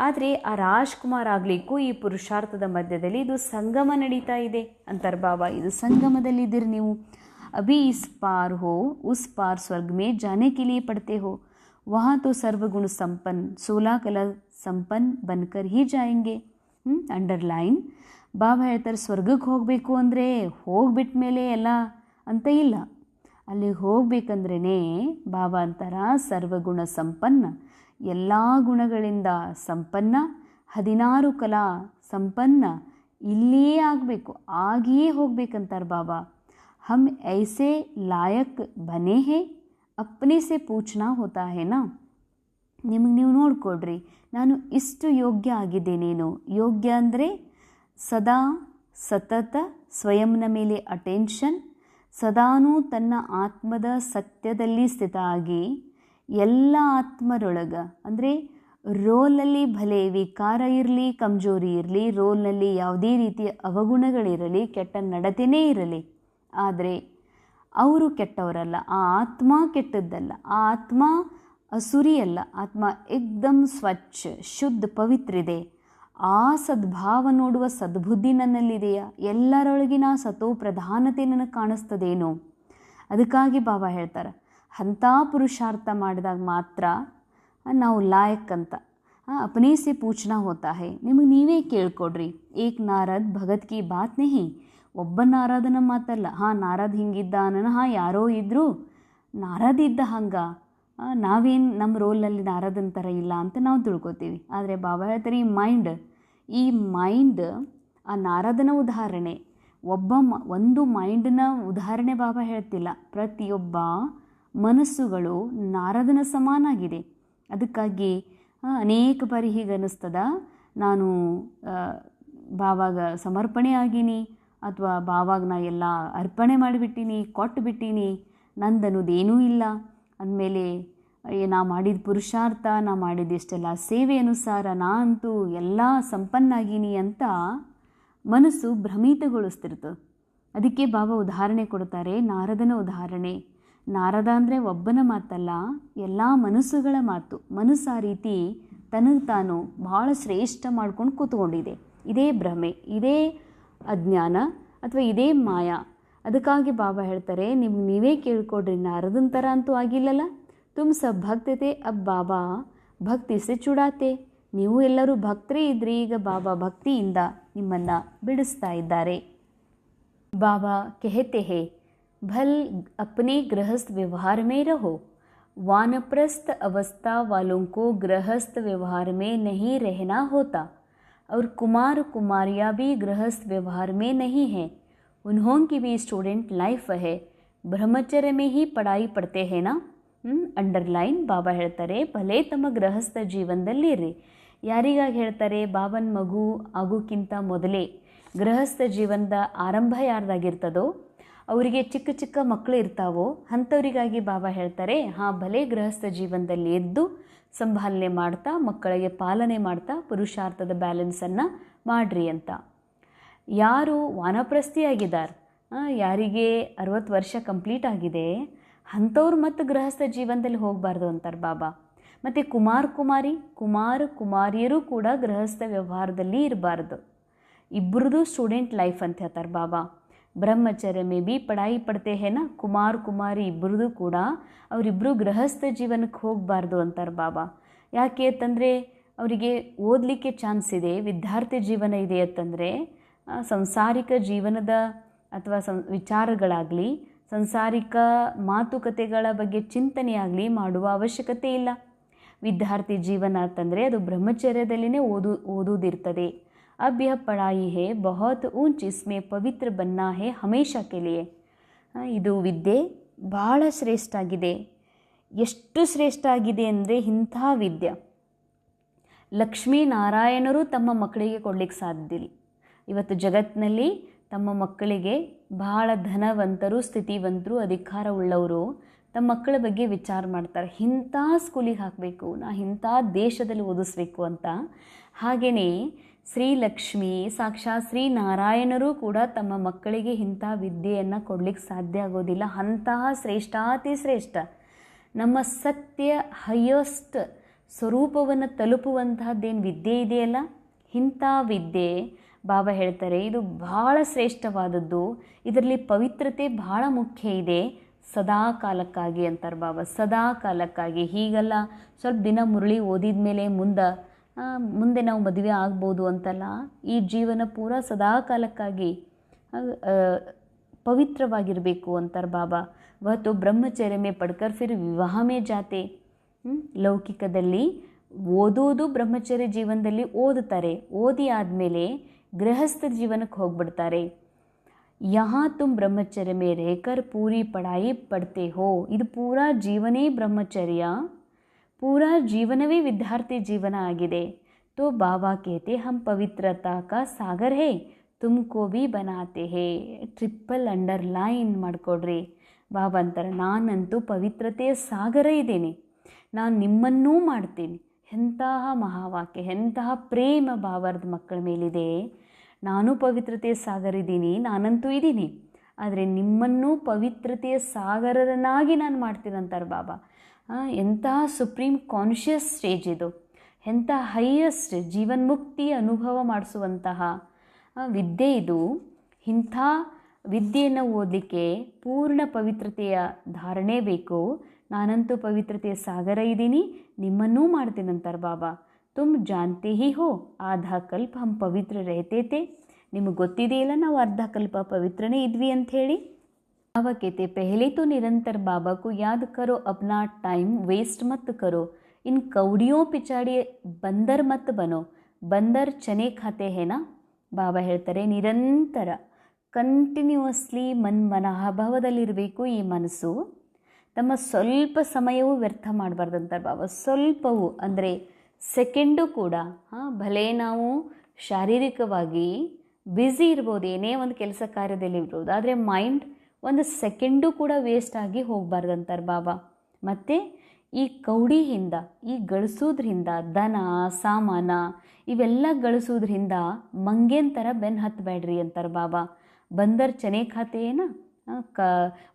ಆದರೆ ಆ ರಾಜ್ಕುಮಾರ್ ಆಗಲಿಕ್ಕೂ ಈ ಪುರುಷಾರ್ಥದ ಮಧ್ಯದಲ್ಲಿ ಇದು ಸಂಗಮ ನಡೀತಾ ಇದೆ ಅಂತಾರೆ ಬಾಬಾ. ಇದು ಸಂಗಮದಲ್ಲಿದ್ದೀರಿ ನೀವು. ಅಭಿ ಇಸ್ ಪಾರ್ ಹೋ ಉಸ್ ಪಾರ್ ಸ್ವರ್ಗ ಮೇ ಜಾನೆ ಕೆ ಲಿಯೆ ಪಡ್ತೆ ಹೋ, ವहाँ तो सर्वगुण संपन्न 16 कला संपन्न बनकर ही जाएंगे. ಅಂಡರ್ಲೈನ್. ಬಾಬಾ ಹೇಳ್ತಾರೆ, ಸ್ವರ್ಗಕ್ಕೆ ಹೋಗಬೇಕು ಅಂದರೆ ಹೋಗ್ಬಿಟ್ಟ ಮೇಲೆ ಎಲ್ಲ ಅಂತ ಇಲ್ಲ. ಅಲ್ಲಿಗೆ ಹೋಗ್ಬೇಕಂದ್ರೇ ಬಾಬಾ ಅಂತಾರ ಸರ್ವಗುಣ ಸಂಪನ್ನ, ಎಲ್ಲ ಗುಣಗಳಿಂದ ಸಂಪನ್ನ, 16 ಕಲಾ ಸಂಪನ್ನ ಇಲ್ಲಿಯೇ ಆಗಬೇಕು, ಆಗಿಯೇ ಹೋಗ್ಬೇಕಂತಾರೆ ಬಾಬಾ. ಹಮ್ ಐಸೆ ಲಾಯಕ್ ಬನೆ ಹೇ, ಅಪ್ನೆ ಸೆ ಪೂಛನಾ ಹೋತಾ ಹೇನಾ. ನಿಮಗೆ ನೀವು ನೋಡ್ಕೊಡ್ರಿ, ನಾನು ಇಷ್ಟು ಯೋಗ್ಯ ಆಗಿದ್ದೇನೇನು. ಯೋಗ್ಯ ಅಂದರೆ ಸದಾ ಸತತ ಸ್ವಯಂನ ಮೇಲೆ ಅಟೆನ್ಷನ್, ಸದಾನೂ ತನ್ನ ಆತ್ಮದ ಸತ್ಯದಲ್ಲಿ ಸ್ಥಿತ ಆಗಿ ಎಲ್ಲ ಆತ್ಮರೊಳಗೆ, ಅಂದರೆ ರೋಲ್ನಲ್ಲಿ ಭಲೆ ವಿಕಾರ ಇರಲಿ, ಕಮ್ಜೋರಿ ಇರಲಿ, ರೋಲ್ನಲ್ಲಿ ಯಾವುದೇ ರೀತಿಯ ಅವಗುಣಗಳಿರಲಿ, ಕೆಟ್ಟ ನಡತೆಯೇ ಇರಲಿ, ಆದರೆ ಅವರು ಕೆಟ್ಟವರಲ್ಲ, ಆ ಆತ್ಮ ಕೆಟ್ಟದ್ದಲ್ಲ, ಆ ಆತ್ಮ ಅಸುರಿ ಅಲ್ಲ, ಆತ್ಮ ಏಕ್ದಮ್ ಸ್ವಚ್ಛ ಶುದ್ಧ ಪವಿತ್ರ ಇದೆ. ಆ ಸದ್ಭಾವ ನೋಡುವ ಸದ್ಬುದ್ಧಿ ನನ್ನಲ್ಲಿದೆಯಾ? ಎಲ್ಲರೊಳಗಿನ ಸತೋ ಪ್ರಧಾನತೆ ನನಗೆ ಕಾಣಿಸ್ತದೇನೋ. ಅದಕ್ಕಾಗಿ ಬಾಬಾ ಹೇಳ್ತಾರೆ, ಅಂಥ ಪುರುಷಾರ್ಥ ಮಾಡಿದಾಗ ಮಾತ್ರ ನಾವು ಲಾಯಕ್ ಅಂತ. ಅಪನೇ ಸೆ ಪೂಛನಾ ಹೋತಾ ಹೇ. ನಿಮಗೆ ನೀವೇ ಕೇಳ್ಕೊಡ್ರಿ. ಏಕ್ ನಾರದ್ ಭಗತ್ ಕಿ ಬಾತ್ ನಹಿ, ಒಬ್ಬ ನಾರದನ ಮಾತಲ್ಲ. ನಾರದ್ ಹಿಂಗಿದ್ದಾನ, ಯಾರೋ ಇದ್ದರು ನಾರದ್ ಇದ್ದ ಹಂಗೆ, ನಾವೇನು ನಮ್ಮ ರೋಲಲ್ಲಿ ನಾರದನ ಥರ ಇಲ್ಲ ಅಂತ ನಾವು ತಿಳ್ಕೊತೀವಿ. ಆದರೆ ಬಾಬಾ ಹೇಳ್ತಾರೆ, ಈ ಮೈಂಡ್ ಆ ನಾರದನ ಉದಾಹರಣೆ, ಒಂದು ಮೈಂಡ್ನ ಉದಾಹರಣೆ ಬಾಬಾ ಹೇಳ್ತಿಲ್ಲ. ಪ್ರತಿಯೊಬ್ಬ ಮನಸ್ಸುಗಳು ನಾರದನ ಸಮಾನಾಗಿದೆ. ಅದಕ್ಕಾಗಿ ಅನೇಕ ಬಾರಿ ಹೀಗೆ ಅನ್ನಿಸ್ತದ, ನಾನು ಬಾವಾಗ ಸಮರ್ಪಣೆ ಆಗೀನಿ ಅಥವಾ ಬಾವಾಗ ನಾ ಎಲ್ಲ ಅರ್ಪಣೆ ಮಾಡಿಬಿಟ್ಟೀನಿ, ಕೊಟ್ಟು ಬಿಟ್ಟೀನಿ, ನಂದನ್ನೋದೇನೂ ಇಲ್ಲ ಅಂದಮೇಲೆ ನಾ ಮಾಡಿದ ಪುರುಷಾರ್ಥ, ನಾ ಮಾಡಿದ ಇಷ್ಟೆಲ್ಲ ಸೇವೆ ಅನುಸಾರ ನಾ ಅಂತೂ ಎಲ್ಲ ಸಂಪನ್ನಾಗೀನಿ ಅಂತ ಮನಸ್ಸು ಭ್ರಮಿತಗೊಳಿಸ್ತಿರ್ತದೆ. ಅದಕ್ಕೆ ಬಾಬಾ ಉದಾಹರಣೆ ಕೊಡ್ತಾರೆ, ನಾರದನ ಉದಾಹರಣೆ. ನಾರದ ಅಂದರೆ ಒಬ್ಬನ ಮಾತಲ್ಲ, ಎಲ್ಲ ಮನಸ್ಸುಗಳ ಮಾತು. ಮನಸ್ಸು ಆ ರೀತಿ ತನಗೆ ತಾನು ಭಾಳ ಶ್ರೇಷ್ಠ ಮಾಡ್ಕೊಂಡು ಕೂತ್ಕೊಂಡಿದೆ. ಇದೇ ಭ್ರಮೆ, ಇದೇ ಅಜ್ಞಾನ ಅಥವಾ ಇದೇ ಮಾಯಾ. ಅದಕ್ಕಾಗಿ ಬಾಬಾ ಹೇಳ್ತಾರೆ, ನಿಮ್ಗೆ ನೀವೇ ಕೇಳ್ಕೊಡ್ರಿ, ನಾರದನ ಥರ ಅಂತೂ ಆಗಿಲ್ಲಲ್ಲ. ತುಮ್ ಸಬ್ ಭಕ್ತ ಥೇ, ಅಬ್ ಬಾಬಾ ಭಕ್ತಿ ಸೆ ಚುಡಾತೆ. ನೀವು ಎಲ್ಲರೂ ಭಕ್ತರೇ ಇದ್ರಿ, ಈಗ ಬಾಬಾ ಭಕ್ತಿಯಿಂದ ನಿಮ್ಮನ್ನು ಬಿಡಿಸ್ತಾ ಇದ್ದಾರೆ. बाबा कहते हैं, भल अपने गृहस्थ व्यवहार में रहो। वानप्रस्थ अवस्था वालों को गृहस्थ व्यवहार में नहीं रहना होता और कुमार कुमारियाँ भी गृहस्थ व्यवहार में नहीं हैं। उन्हों की भी स्टूडेंट लाइफ है, ब्रह्मचर्य में ही पढ़ाई पढ़ते हैं ना. ಅಂಡರ್ಲೈನ್. ಬಾಬಾ ಹೇಳ್ತಾರೆ, ಭಲೇ ತಮ್ಮ ಗೃಹಸ್ಥ ಜೀವನದಲ್ಲಿರ್ರಿ. ಯಾರಿಗಾಗಿ ಹೇಳ್ತಾರೆ? ಬಾಬನ ಮಗು ಆಗೋಕ್ಕಿಂತ ಮೊದಲೇ ಗೃಹಸ್ಥ ಜೀವನದ ಆರಂಭ ಯಾರ್ದಾಗಿರ್ತದೋ, ಅವರಿಗೆ ಚಿಕ್ಕ ಚಿಕ್ಕ ಮಕ್ಕಳು ಇರ್ತಾವೋ ಅಂಥವರಿಗಾಗಿ ಬಾಬಾ ಹೇಳ್ತಾರೆ, ಭಲೇ ಗೃಹಸ್ಥ ಜೀವನದಲ್ಲಿ ಎದ್ದು ಸಂಭಾಲನೆ ಮಾಡ್ತಾ, ಮಕ್ಕಳಿಗೆ ಪಾಲನೆ ಮಾಡ್ತಾ ಪುರುಷಾರ್ಥದ ಬ್ಯಾಲೆನ್ಸನ್ನು ಮಾಡ್ರಿ ಅಂತ. ಯಾರು ವಾನಪ್ರಸ್ಥಿಯಾಗಿದ್ದಾರೆ, ಯಾರಿಗೆ 60 ವರ್ಷ ಕಂಪ್ಲೀಟ್ ಆಗಿದೆ, ಅಂಥವ್ರು ಮತ್ತು ಗೃಹಸ್ಥ ಜೀವನದಲ್ಲಿ ಹೋಗಬಾರ್ದು ಅಂತಾರೆ ಬಾಬಾ. ಮತ್ತು ಕುಮಾರ ಕುಮಾರಿಯರು ಕೂಡ ಗೃಹಸ್ಥ ವ್ಯವಹಾರದಲ್ಲಿ ಇರಬಾರ್ದು. ಇಬ್ಬರದು ಸ್ಟೂಡೆಂಟ್ ಲೈಫ್ ಅಂತ ಹೇಳ್ತಾರೆ ಬಾಬಾ. ಬ್ರಹ್ಮಚರ್ಯ ಮೇ ಬಿ ಪಢಾಯಿ ಪಡ್ತೆ ಹೇನ, ಕುಮಾರಿ ಇಬ್ಬರದು ಕೂಡ ಅವರಿಬ್ಬರು ಗೃಹಸ್ಥ ಜೀವನಕ್ಕೆ ಹೋಗಬಾರ್ದು ಅಂತಾರೆ ಬಾಬಾ. ಯಾಕೆ ಅಂತಂದರೆ ಅವರಿಗೆ ಓದಲಿಕ್ಕೆ ಚಾನ್ಸ್ ಇದೆ, ವಿದ್ಯಾರ್ಥಿ ಜೀವನ ಇದೆ ಅಂತಂದರೆ ಸಂಸಾರಿಕ ಜೀವನದ ಅಥವಾ ವಿಚಾರಗಳಾಗಲಿ, ಸಂಸಾರಿಕ ಮಾತುಕತೆಗಳ ಬಗ್ಗೆ ಚಿಂತನೆ ಆಗಲಿ ಮಾಡುವ ಅವಶ್ಯಕತೆ ಇಲ್ಲ. ವಿದ್ಯಾರ್ಥಿ ಜೀವನ ಅಂತಂದರೆ ಅದು ಬ್ರಹ್ಮಚರ್ಯದಲ್ಲಿನೇ ಓದುವುದಿರ್ತದೆ. अब यह पढ़ाई है बहुत ऊंच, इसमें पवित्र बनना है हमेशा के लिए. ಇದು ವಿದ್ಯೆ ಭಾಳ ಶ್ರೇಷ್ಠ ಆಗಿದೆ. ಎಷ್ಟು ಶ್ರೇಷ್ಠ ಆಗಿದೆ ಅಂದರೆ ಇಂಥ ವಿದ್ಯೆ ಲಕ್ಷ್ಮೀನಾರಾಯಣರು ತಮ್ಮ ಮಕ್ಕಳಿಗೆ ಕೊಡಲಿಕ್ಕೆ ಸಾಧ್ಯವಿಲ್ಲ. ಇವತ್ತು ಜಗತ್ತಿನಲ್ಲಿ ತಮ್ಮ ಮಕ್ಕಳಿಗೆ ಬಹಳ ಧನವಂತರು, ಸ್ಥಿತಿವಂತರು, ಅಧಿಕಾರ ಉಳ್ಳವರು ತಮ್ಮ ಮಕ್ಕಳ ಬಗ್ಗೆ ವಿಚಾರ ಮಾಡ್ತಾರೆ. ಇಂಥ ಸ್ಕೂಲಿಗೆ ಹಾಕಬೇಕು, ನಾ ಇಂಥ ದೇಶದಲ್ಲಿ ಓದಿಸ್ಬೇಕು ಅಂತ. ಹಾಗೆಯೇ ಶ್ರೀಲಕ್ಷ್ಮಿ, ಸಾಕ್ಷಾತ್ ಶ್ರೀನಾರಾಯಣರು ಕೂಡ ತಮ್ಮ ಮಕ್ಕಳಿಗೆ ಇಂಥ ವಿದ್ಯೆಯನ್ನು ಕೊಡಲಿಕ್ಕೆ ಸಾಧ್ಯ ಆಗೋದಿಲ್ಲ. ಅಂತಹ ಶ್ರೇಷ್ಠಾತಿ ಶ್ರೇಷ್ಠ ನಮ್ಮ ಸತ್ಯ ಹೈಯೆಸ್ಟ್ ಸ್ವರೂಪವನ್ನು ತಲುಪುವಂತಹದ್ದೇನು ವಿದ್ಯೆ ಇದೆಯಲ್ಲ, ಇಂಥ ವಿದ್ಯೆ ಬಾಬಾ ಹೇಳ್ತಾರೆ ಇದು ಬಹಳ ಶ್ರೇಷ್ಠವಾದದ್ದು. ಇದರಲ್ಲಿ ಪವಿತ್ರತೆ ಬಹಳ ಮುಖ್ಯ ಇದೆ. ಸದಾ ಕಾಲಕ್ಕಾಗಿ ಅಂತಾರೆ ಬಾಬಾ, ಸದಾ ಕಾಲಕ್ಕಾಗಿ. ಹೀಗಲ್ಲ ಸ್ವಲ್ಪ ದಿನ ಮುರಳಿ ಓದಿದ ಮೇಲೆ ಮುಂದೆ ನಾವು ಮದುವೆ ಆಗ್ಬೋದು ಅಂತಲ್ಲ. ಈ ಜೀವನ ಪೂರ ಸದಾ ಕಾಲಕ್ಕಾಗಿ ಪವಿತ್ರವಾಗಿರಬೇಕು ಅಂತಾರೆ ಬಾಬಾ. ವತ್ತು ಬ್ರಹ್ಮಚರ್ಯ ಮೇ ಪಡ್ಕರ್ ಫಿರ್ ವಿವಾಹ ಮೇ ಜಾತೆ. ಲೌಕಿಕದಲ್ಲಿ ಓದೋದು ಬ್ರಹ್ಮಚರ್ಯ ಜೀವನದಲ್ಲಿ ಓದುತ್ತಾರೆ, ಓದಿ ಆದಮೇಲೆ ಗೃಹಸ್ಥ ಜೀವನಕ್ಕೆ ಹೋಗ್ಬಿಡ್ತಾರೆ. ಯಹಾ ತುಮ್ ಬ್ರಹ್ಮಚರ್ಯ ಮೇ ರೇಕರ್ ಪೂರಿ ಪಢಾಯಿ ಪಡ್ತೆ ಹೋ. ಇದು ಪೂರಾ ಜೀವನೇ ಬ್ರಹ್ಮಚರ್ಯ, पूरा जीवनवे विद्यार्थी जीवन आಗಿದೆ. तो बाबा कहते हम पवित्रता का सागर है, तुमको भी बनाते हैं. ಟ್ರಿಪಲ್ ಅಂಡರ್ಲೈನ್ ಮಾಡಿಕೊಡ್ರಿ. ಬಾಬಾ ಅಂತಾರೆ, ನಾನಂತೂ ಪವಿತ್ರತೆಯ ಸಾಗರ ಇದ್ದೀನಿ, ನಾನು ನಿಮ್ಮನ್ನೂ ಮಾಡ್ತೀನಿ. ಎಂತಹ ಮಹಾವಾಕ್ಯ, ಎಂತಹ ಪ್ರೇಮ ಬಾಬಾರದ ಮಕ್ಕಳ ಮೇಲಿದೆ. ನಾನು ಪವಿತ್ರತೆಯ ಸಾಗರ ಇದ್ದೀನಿ, ನಾನಂತೂ ಇದ್ದೀನಿ, ಆದರೆ ನಿಮ್ಮನ್ನೂ ಪವಿತ್ರತೆಯ ಸಾಗರರನ್ನಾಗಿ ನಾನು ಮಾಡ್ತೀನಿ ಅಂತಾರೆ ಬಾಬಾ. ಎಂತಹ ಸುಪ್ರೀಂ ಕಾನ್ಷಿಯಸ್ ಸ್ಟೇಜ್ ಇದು, ಎಂಥ ಹೈಯೆಸ್ಟ್ ಜೀವನ್ಮುಕ್ತಿ ಅನುಭವ ಮಾಡಿಸುವಂತಹ ವಿದ್ಯೆ ಇದು. ಇಂಥ ವಿದ್ಯೆಯನ್ನು ಓದಲಿಕ್ಕೆ ಪೂರ್ಣ ಪವಿತ್ರತೆಯ ಧಾರಣೆ ಬೇಕು. ನಾನಂತೂ ಪವಿತ್ರತೆಯ ಸಾಗರ ಇದ್ದೀನಿ, ನಿಮ್ಮನ್ನೂ ಮಾಡ್ತೀನಿ ಅಂತಾರೆ ಬಾಬಾ. ತುಮ್ ಜಾನ್ತೆ ಹಿ ಹೋ ಆಧಾ ಕಲ್ಪ ಹಮ್ ಪವಿತ್ರ ರಹತೆ. ನಿಮಗೆ ಗೊತ್ತಿದೆಯಲ್ಲ ನಾವು ಅರ್ಧ ಕಲ್ಪ ಪವಿತ್ರನೇ ಇದ್ವಿ ಅಂಥೇಳಿ. बाबा कहते पहले तो निरंतर बाबा को याद करो, अपना टाइम वेस्ट मत करो, इन कौड़ियों पिछाड़ी बंदर मत बनो, बंदर चने खाते हैं ना. ಬಾಬಾ ಹೇಳ್ತಾರೆ, ನಿರಂತರ ಕಂಟಿನ್ಯೂಸ್ಲಿ ಮನೋಭಾವದಲ್ಲಿರಬೇಕು ಈ ಮನಸ್ಸು. ತಮ್ಮ ಸ್ವಲ್ಪ ಸಮಯವೂ ವ್ಯರ್ಥ ಮಾಡಬಾರ್ದಂತಾರೆ ಬಾಬಾ. ಸ್ವಲ್ಪವೂ ಅಂದರೆ ಸೆಕೆಂಡು ಕೂಡ. ಭಲೇ ನಾವು ಶಾರೀರಿಕವಾಗಿ ಬ್ಯುಸಿ ಇರ್ಬೋದು, ಏನೇ ಒಂದು ಕೆಲಸ ಕಾರ್ಯದಲ್ಲಿ ಇರ್ಬೋದು, ಆದರೆ ಮೈಂಡ್ ಒಂದು ಸೆಕೆಂಡು ಕೂಡ ವೇಸ್ಟ್ ಆಗಿ ಹೋಗಬಾರ್ದಂತಾರೆ ಬಾಬಾ. ಮತ್ತು ಈ ಕೌಡಿಯಿಂದ, ಈ ಗಳಿಸೋದ್ರಿಂದ, ದನ ಸಾಮಾನ ಇವೆಲ್ಲ ಗಳಿಸೋದ್ರಿಂದ ಮಂಗೇನ್ ಥರ ಬೆನ್ನು ಹತ್ತಬೇಡ್ರಿ ಅಂತಾರೆ ಬಾಬಾ. ಬಂದರ್ ಚನೆ ಖಾತೆ ಏನ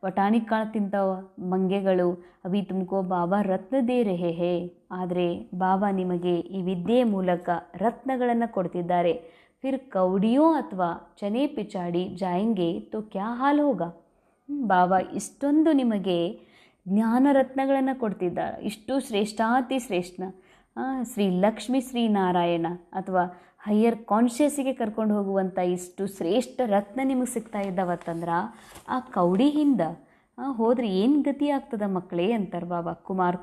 ವಟಾಣಿ ಕಾಳು ತಿಂತಾವ ಮಂಗೆಗಳು, ಅವಿ ತುಮಕೋ ಬಾಬಾ ರತ್ನ ದೇ ರಹೆ ಹೇ. ಆದರೆ ಬಾಬಾ ನಿಮಗೆ ಈ ವಿದ್ಯೆಯ ಮೂಲಕ ರತ್ನಗಳನ್ನು ಕೊಡ್ತಿದ್ದಾರೆ. ಫಿರ್ ಕೌಡಿಯೋ ಅಥವಾ ಚನೆ ಪಿಚಾಡಿ ಜಾಯಂಗೆ ತೋ ಕ್ಯಾ ಹಾಲ್ ಹೋಗ. ಬಾಬಾ ಇಷ್ಟೊಂದು ನಿಮಗೆ ಜ್ಞಾನ ರತ್ನಗಳನ್ನು ಕೊಡ್ತಿದ್ದಾರೆ. ಇಷ್ಟು ಶ್ರೇಷ್ಠಾತಿ ಶ್ರೇಷ್ಠ ಶ್ರೀ ಲಕ್ಷ್ಮೀ ಶ್ರೀ ನಾರಾಯಣ ಅಥವಾ ಹೈಯರ್ ಕಾನ್ಷಿಯಸ್ಸಿಗೆ ಕರ್ಕೊಂಡು ಹೋಗುವಂಥ ಇಷ್ಟು ಶ್ರೇಷ್ಠ ರತ್ನ ನಿಮಗೆ ಸಿಗ್ತಾ ಇದ್ದಾವತ್ತಂದ್ರೆ ಆ ಕೌಡಿಯಿಂದ ಹೋದರೆ ಏನು ಗತಿ ಆಗ್ತದ ಮಕ್ಕಳೇ ಅಂತಾರೆ ಬಾಬಾ.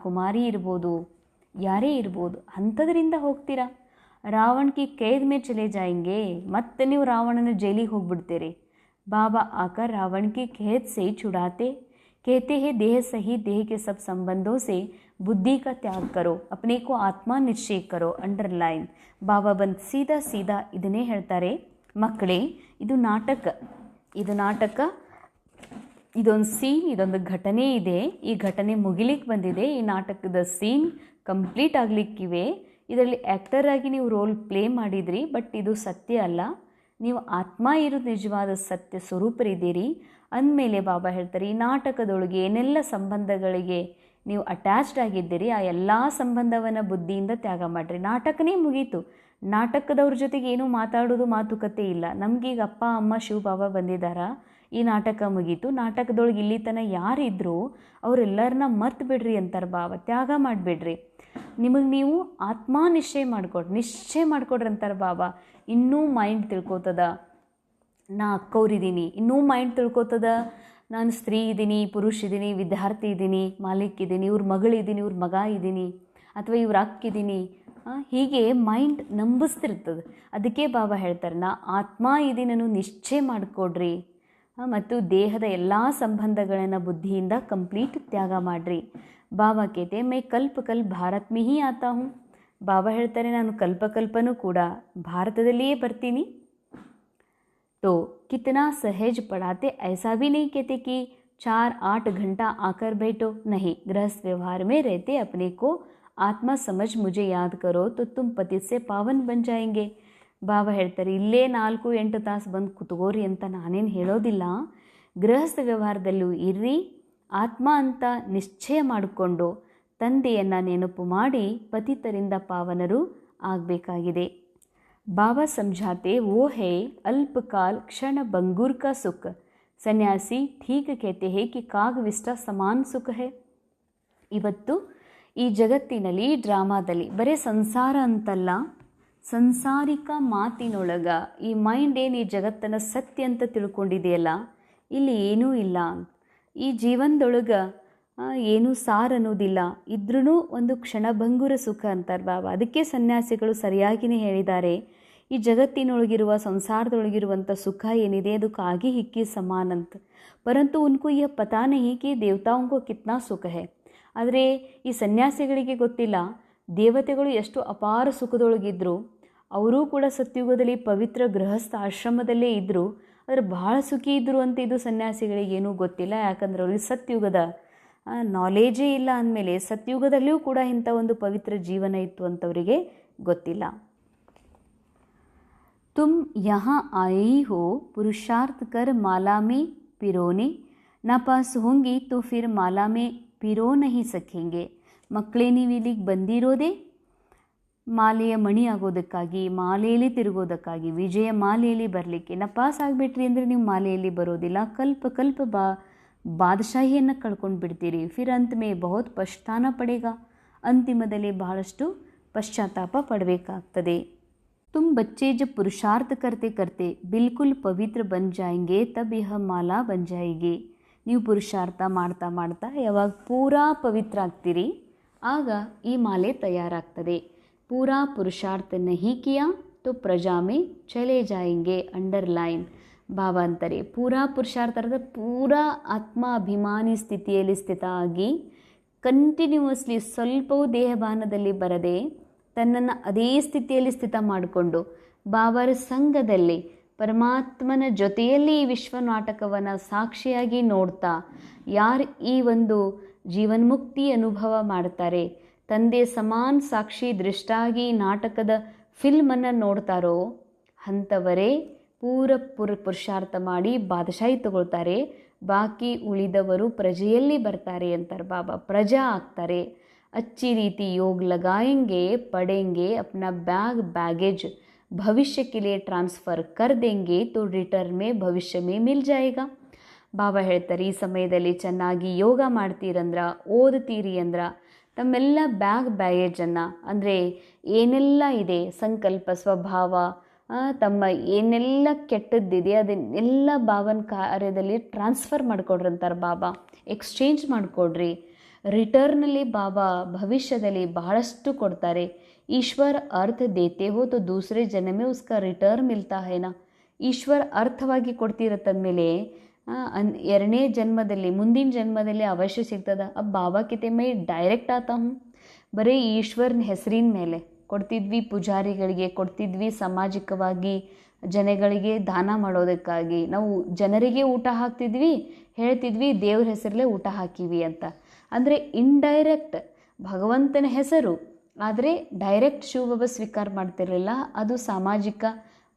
ಕುಮಾರಿ ಇರ್ಬೋದು, ಯಾರೇ ಇರ್ಬೋದು, ಅಂಥದ್ರಿಂದ ಹೋಗ್ತೀರಾ. ರಾವಣ್ ಕಿ ಕೈದ್ ಮೇ ಚಲೆ ಜಾಯಂಗೆ, ಮತ್ತೆ ನೀವು ರಾವಣನ ಜೈಲಿಗೆ ಹೋಗ್ಬಿಡ್ತೀರಿ. बाबा आकर रावण की कैद से छुड़ाते, कहते हैं देह सहित देह के सब संबंधों से बुद्धि का त्याग करो, अपने को आत्मा निश्चय करो. ಅಂಡರ್ಲೈನ್. ಬಾಬಾ ಬಂದು ಸೀದಾ ಇದನ್ನೇ ಹೇಳ್ತಾರೆ, ಮಕ್ಕಳೇ ಇದು ನಾಟಕ, ಇದೊಂದು ಸೀನ್, ಇದೊಂದು ಘಟನೆ ಇದೆ. ಈ ಘಟನೆ ಮುಗಿಲಿಕ್ಕೆ ಬಂದಿದೆ. ಈ ನಾಟಕದ ಸೀನ್ ಕಂಪ್ಲೀಟ್ ಆಗಲಿಕ್ಕಿವೆ. ಇದರಲ್ಲಿ ಆ್ಯಕ್ಟರ್ ಆಗಿ ನೀವು ರೋಲ್ ಪ್ಲೇ ಮಾಡಿದ್ರಿ, ಬಟ್ ಇದು ಸತ್ಯ ಅಲ್ಲ. ನೀವು ಆತ್ಮ ಇರೋದು ನಿಜವಾದ ಸತ್ಯ ಸ್ವರೂಪರಿದ್ದೀರಿ ಅಂದಮೇಲೆ ಬಾಬಾ ಹೇಳ್ತಾರೆ, ಈ ನಾಟಕದೊಳಗೆ ಏನೆಲ್ಲ ಸಂಬಂಧಗಳಿಗೆ ನೀವು ಅಟ್ಯಾಚ್ಡ್ ಆಗಿದ್ದೀರಿ ಆ ಎಲ್ಲ ಸಂಬಂಧವನ್ನು ಬುದ್ಧಿಯಿಂದ ತ್ಯಾಗ ಮಾಡಿರಿ. ನಾಟಕನೇ ಮುಗೀತು. ನಾಟಕದವ್ರ ಜೊತೆಗೆ ಏನೂ ಮಾತಾಡೋದು ಮಾತುಕತೆ ಇಲ್ಲ. ನಮಗೀಗ ಅಪ್ಪ ಅಮ್ಮ ಶಿವ ಬಾಬಾ ಬಂದಿದ್ದಾರ, ಈ ನಾಟಕ ಮುಗೀತು. ನಾಟಕದೊಳಗೆ ಇಲ್ಲಿ ತನಕ ಯಾರಿದ್ರು ಅವರೆಲ್ಲರನ್ನ ಮರ್ತು ಬಿಡ್ರಿ ಅಂತಾರೆ ಬಾಬಾ. ತ್ಯಾಗ ಮಾಡಿಬಿಡ್ರಿ. ನಿಮಗೆ ನೀವು ಆತ್ಮ ನಿಶ್ಚಯ ಮಾಡ್ಕೊಡ್ರಿ ಅಂತಾರೆ ಬಾಬಾ. ಇನ್ನೂ ಮೈಂಡ್ ತಿಳ್ಕೊತದ ನಾ ಅಕ್ಕವ್ರಿದ್ದೀನಿ, ಇನ್ನೂ ಮೈಂಡ್ ತಿಳ್ಕೊತದ ನಾನು ಸ್ತ್ರೀ ಇದ್ದೀನಿ, ಪುರುಷ ಇದ್ದೀನಿ, ವಿದ್ಯಾರ್ಥಿ ಇದ್ದೀನಿ, ಮಾಲೀಕ್ ಇದ್ದೀನಿ, ಇವ್ರ ಮಗಳಿದ್ದೀನಿ, ಇವ್ರ ಮಗ ಇದ್ದೀನಿ, ಅಥವಾ ಇವ್ರ ಅಕ್ಕಿದ್ದೀನಿ. ಹೀಗೆ ಮೈಂಡ್ ನಂಬಿಸ್ತಿರ್ತದೆ. ಅದಕ್ಕೆ ಬಾಬಾ ಹೇಳ್ತಾರೆ, ನಾ ಆತ್ಮ ಇದೀನನ್ನು ನಿಶ್ಚಯ ಮಾಡಿಕೊಡ್ರಿ ಮತ್ತು ದೇಹದ ಎಲ್ಲ ಸಂಬಂಧಗಳನ್ನು ಬುದ್ಧಿಯಿಂದ ಕಂಪ್ಲೀಟ್ ತ್ಯಾಗ ಮಾಡಿರಿ. ಬಾಬಾ ಕೇತೆ ಮೈ ಕಲ್ಪ ಭಾರತ್ ಮೇ ಹಿ ಆತಾ ಹೂँ. ಬಾಬಾ ಹೇಳ್ತಾರೆ, ನಾನು ಕಲ್ಪನೂ ಕೂಡ ಭಾರತದಲ್ಲಿಯೇ ಬರ್ತೀನಿ. तो कितना सहज पढ़ाते, ऐसा भी नहीं कहते कि 4-8 घंटा आकर बैठो, नहीं. गृहस्थ व्यवहार में रहते अपने को आत्मा समझ मुझे याद करो तो तुम पतित से पावन बन जाएंगे. ಬಾಬಾ ಹೇಳ್ತಾರೆ, ಇಲ್ಲೇ 4-8 ತಾಸು ಬಂದು ಕುತ್ಕೋರಿ ಅಂತ ನಾನೇನು ಹೇಳೋದಿಲ್ಲ. ಗೃಹಸ್ಥ ವ್ಯವಹಾರದಲ್ಲೂ ಇರ್ರಿ, ಆತ್ಮ ಅಂತ ನಿಶ್ಚಯ ಮಾಡಿಕೊಂಡು ತಂದೆಯನ್ನು ನೆನಪು ಮಾಡಿ ಪತಿತರಿಂದ ಪಾವನರು ಆಗಬೇಕಾಗಿದೆ. बाबा समझाते वो है अल्पकाल क्षण भंगुर का सुख. सन्यासी ठीक कहते हैं कि कागविष्टा समान सुख है. ಇವತ್ತು ಈ ಜಗತ್ತಿನಲ್ಲಿ ಡ್ರಾಮಾದಲ್ಲಿ ಬರೀ ಸಂಸಾರ ಅಂತಲ್ಲ, ಸಂಸಾರಿಕ ಮಾತಿನೊಳಗ ಈ ಮೈಂಡ್ ಏನು ಈ ಜಗತ್ತನ್ನು ಸತ್ಯ ಅಂತ ತಿಳ್ಕೊಂಡಿದೆಯಲ್ಲ, ಇಲ್ಲಿ ಏನೂ ಇಲ್ಲ. ಈ ಜೀವನದೊಳಗೆ ಏನೂ ಸಾರ ಅನ್ನೋದಿಲ್ಲ. ಇದ್ರೂ ಒಂದು ಕ್ಷಣಭಂಗುರ ಸುಖ ಅಂತಾರೆ ಬಾಬಾ. ಅದಕ್ಕೆ ಸನ್ಯಾಸಿಗಳು ಸರಿಯಾಗಿಯೇ ಹೇಳಿದ್ದಾರೆ, ಈ ಜಗತ್ತಿನೊಳಗಿರುವ ಸಂಸಾರದೊಳಗಿರುವಂಥ ಸುಖ ಏನಿದೆ ಅದು ಕಾಗಿ ಹಿಕ್ಕಿ ಸಮಾನ ಅಂತ. ಪರಂತು ಉನ್ಕೋ ಯಹ ಪತಾ ನಹಿ ಕಿ ದೇವತಾಂಕೋ ಕಿತ್ನಾ ಸುಖ ಹೈ. ಆದರೆ ಈ ಸನ್ಯಾಸಿಗಳಿಗೆ ಗೊತ್ತಿಲ್ಲ ದೇವತೆಗಳು ಎಷ್ಟು ಅಪಾರ ಸುಖದೊಳಗಿದ್ರು. ಅವರೂ ಕೂಡ ಸತ್ಯುಗದಲ್ಲಿ ಪವಿತ್ರ ಗೃಹಸ್ಥ ಆಶ್ರಮದಲ್ಲೇ ಇದ್ದರು, ಆದರೆ ಬಹಳ ಸುಖಿ ಇದ್ದರು ಅಂತ ಇದು ಸನ್ಯಾಸಿಗಳಿಗೇನೂ ಗೊತ್ತಿಲ್ಲ. ಯಾಕಂದ್ರೆ ಅವ್ರಿಗೆ ಸತ್ಯುಗದ ನಾಲೇಜೇ ಇಲ್ಲ. ಅಂದಮೇಲೆ ಸತ್ಯುಗದಲ್ಲಿಯೂ ಕೂಡ ಇಂಥ ಒಂದು ಪವಿತ್ರ ಜೀವನ ಇತ್ತು ಅಂತವರಿಗೆ ಗೊತ್ತಿಲ್ಲ. तुम यहाँ आई हो पुरुषार्थ कर माला में पिरोने, नापास होंगी तो फिर माला में पिरो नहीं सकेंगे. ಮಕ್ಕಳೇ ನೀವು ಇಲ್ಲಿಗೆ ಬಂದಿರೋದೇ ಮಾಲೆಯ ಮಣಿ ಆಗೋದಕ್ಕಾಗಿ, ಮಾಲೆಯಲ್ಲಿ ತಿರುಗೋದಕ್ಕಾಗಿ, ವಿಜಯ ಮಾಲೆಯಲ್ಲಿ ಬರಲಿಕ್ಕೆ. ನಪಾಸ್ ಆಗಿಬಿಟ್ರಿ ಅಂದರೆ ನೀವು ಮಾಲೆಯಲ್ಲಿ ಬರೋದಿಲ್ಲ. ಕಲ್ಪ ಬಾದಶಾಹಿಯನ್ನು ಕಳ್ಕೊಂಡು ಬಿಡ್ತೀರಿ. ಫಿರ್ ಅಂತ್ ಮೇ ಬಹುತ್ ಪಶ್ಚಾತ್ತಾನ ಪಡೇಗ. ಅಂತಿಮದಲ್ಲಿ ಬಹಳಷ್ಟು ಪಶ್ಚಾತ್ತಾಪ ಪಡಬೇಕಾಗ್ತದೆ. तुम बच्चे जब पुरुषार्थ करते करते बिल्कुल पवित्र बन जाएंगे तब यह माला बन जाएगी. ನೀವು ಪುರುಷಾರ್ಥ ಮಾಡ್ತಾ ಯಾವಾಗ ಪೂರಾ ಪವಿತ್ರ ಆಗ್ತೀರಿ ಆಗ ಈ ಮಾಲೆ ತಯಾರಾಗ್ತದೆ. ಪೂರಾ ಪುರುಷಾರ್ಥ ನಹಿ ಕಿಯಾ ತೋ ಪ್ರಜಾ ಮೇ ಚಲೆ ಜಾಯೆಂಗೆ. ಅಂಡರ್ಲೈನ್. ಬಾಬಾ ಅಂತಾರೆ, ಪೂರಾ ಪುರುಷಾರ್ಥ ಅಂದರೆ ಪೂರಾ ಆತ್ಮ ಅಭಿಮಾನಿ ಸ್ಥಿತಿಯಲ್ಲಿ ಸ್ಥಿತ ಆಗಿ ಕಂಟಿನ್ಯೂಸ್ಲಿ ಸ್ವಲ್ಪವೂ ದೇಹಭಾನದಲ್ಲಿ ಬರದೆ ತನ್ನನ್ನು ಅದೇ ಸ್ಥಿತಿಯಲ್ಲಿ ಸ್ಥಿತ ಮಾಡಿಕೊಂಡು ಬಾಬಾರ ಸಂಘದಲ್ಲಿ ಪರಮಾತ್ಮನ ಜೊತೆಯಲ್ಲಿ ಈ ವಿಶ್ವ ನಾಟಕವನ್ನು ಸಾಕ್ಷಿಯಾಗಿ ನೋಡ್ತಾ ಯಾರು ಈ ಒಂದು ಜೀವನ್ಮುಕ್ತಿ ಅನುಭವ ಮಾಡ್ತಾರೆ, ತಂದೆ ಸಮಾನ ಸಾಕ್ಷಿ ದೃಷ್ಟಾಗಿ ನಾಟಕದ ಫಿಲ್ಮನ್ನು ನೋಡ್ತಾರೋ ಅಂಥವರೇ ಪುರುಷಾರ್ಥ ಮಾಡಿ ಬಾದಶಾಹಿ ತಗೊಳ್ತಾರೆ, ಬಾಕಿ ಉಳಿದವರು ಪ್ರಜೆಯಲ್ಲಿ ಬರ್ತಾರೆ ಅಂತಾರೆ ಬಾಬಾ. ಪ್ರಜಾ ಆಗ್ತಾರೆ. अच्छी रीति योग लगाएंगे, पढ़ेंगे, अपना बैगेज भविष्य के लिए ट्रांसफ़र कर देंगे तो रिटर्न में भविष्य में मिल जाएगा. ಬಾಬಾ ಹೇಳ್ತಾರೆ, ಈ ಸಮಯದಲ್ಲಿ ಚೆನ್ನಾಗಿ ಯೋಗ ಮಾಡ್ತೀರಂದ್ರೆ, ಓದ್ತೀರಿ ಅಂದ್ರೆ ತಮ್ಮೆಲ್ಲ ಬ್ಯಾಗೇಜನ್ನು ಅಂದರೆ ಏನೆಲ್ಲ ಇದೆ ಸಂಕಲ್ಪ ಸ್ವಭಾವ, ತಮ್ಮ ಏನೆಲ್ಲ ಕೆಟ್ಟದ್ದಿದೆ ಅದನ್ನೆಲ್ಲ ಬಾಬನ ಕಾರ್ಯದಲ್ಲಿ ಟ್ರಾನ್ಸ್ಫರ್ ಮಾಡಿಕೊಡ್ರಂತಾರೆ ಬಾಬಾ. ಎಕ್ಸ್ಚೇಂಜ್ ಮಾಡಿಕೊಡ್ರಿ. ರಿಟರ್ನಲ್ಲಿ ಬಾಬಾ ಭವಿಷ್ಯದಲ್ಲಿ ಬಹಳಷ್ಟು ಕೊಡ್ತಾರೆ. ಈಶ್ವರ್ ಅರ್ಥ ದೇತೆ ಹೋ ತೋ ದೂಸರೆ ಜನ್ಮೆ ಉಸ್ಕಾ ರಿಟರ್ನ್ ಮಿಲ್ತಾ ಹೇನಾ. ಈಶ್ವರ್ ಅರ್ಥವಾಗಿ ಕೊಡ್ತಿರತ್ತಂದಮೇಲೆ ಎರಡನೇ ಜನ್ಮದಲ್ಲಿ ಮುಂದಿನ ಜನ್ಮದಲ್ಲಿ ಅವಶ್ಯ ಸಿಗ್ತದ. ಬಾಬಾ ಕಿತೆ ಮೈ ಡೈರೆಕ್ಟ್ ಆತಾ ಹೂँ. ಬರೀ ಈಶ್ವರನ ಹೆಸರಿನ ಮೇಲೆ ಕೊಡ್ತಿದ್ವಿ, ಪೂಜಾರಿಗಳಿಗೆ ಕೊಡ್ತಿದ್ವಿ, ಸಾಮಾಜಿಕವಾಗಿ ಜನಗಳಿಗೆ ದಾನ ಮಾಡೋದಕ್ಕಾಗಿ ನಾವು ಜನರಿಗೆ ಊಟ ಹಾಕ್ತಿದ್ವಿ, ಹೇಳ್ತಿದ್ವಿ ದೇವ್ರ ಹೆಸರಲ್ಲೇ ಊಟ ಹಾಕಿವಿ ಅಂತ. ಅಂದರೆ ಇಂಡೈರೆಕ್ಟ್ ಭಗವಂತನ ಹೆಸರು, ಆದರೆ ಡೈರೆಕ್ಟ್ ಶಿವಬಾಬಾ ಸ್ವೀಕಾರ ಮಾಡ್ತಿರಲಿಲ್ಲ. ಅದು ಸಾಮಾಜಿಕ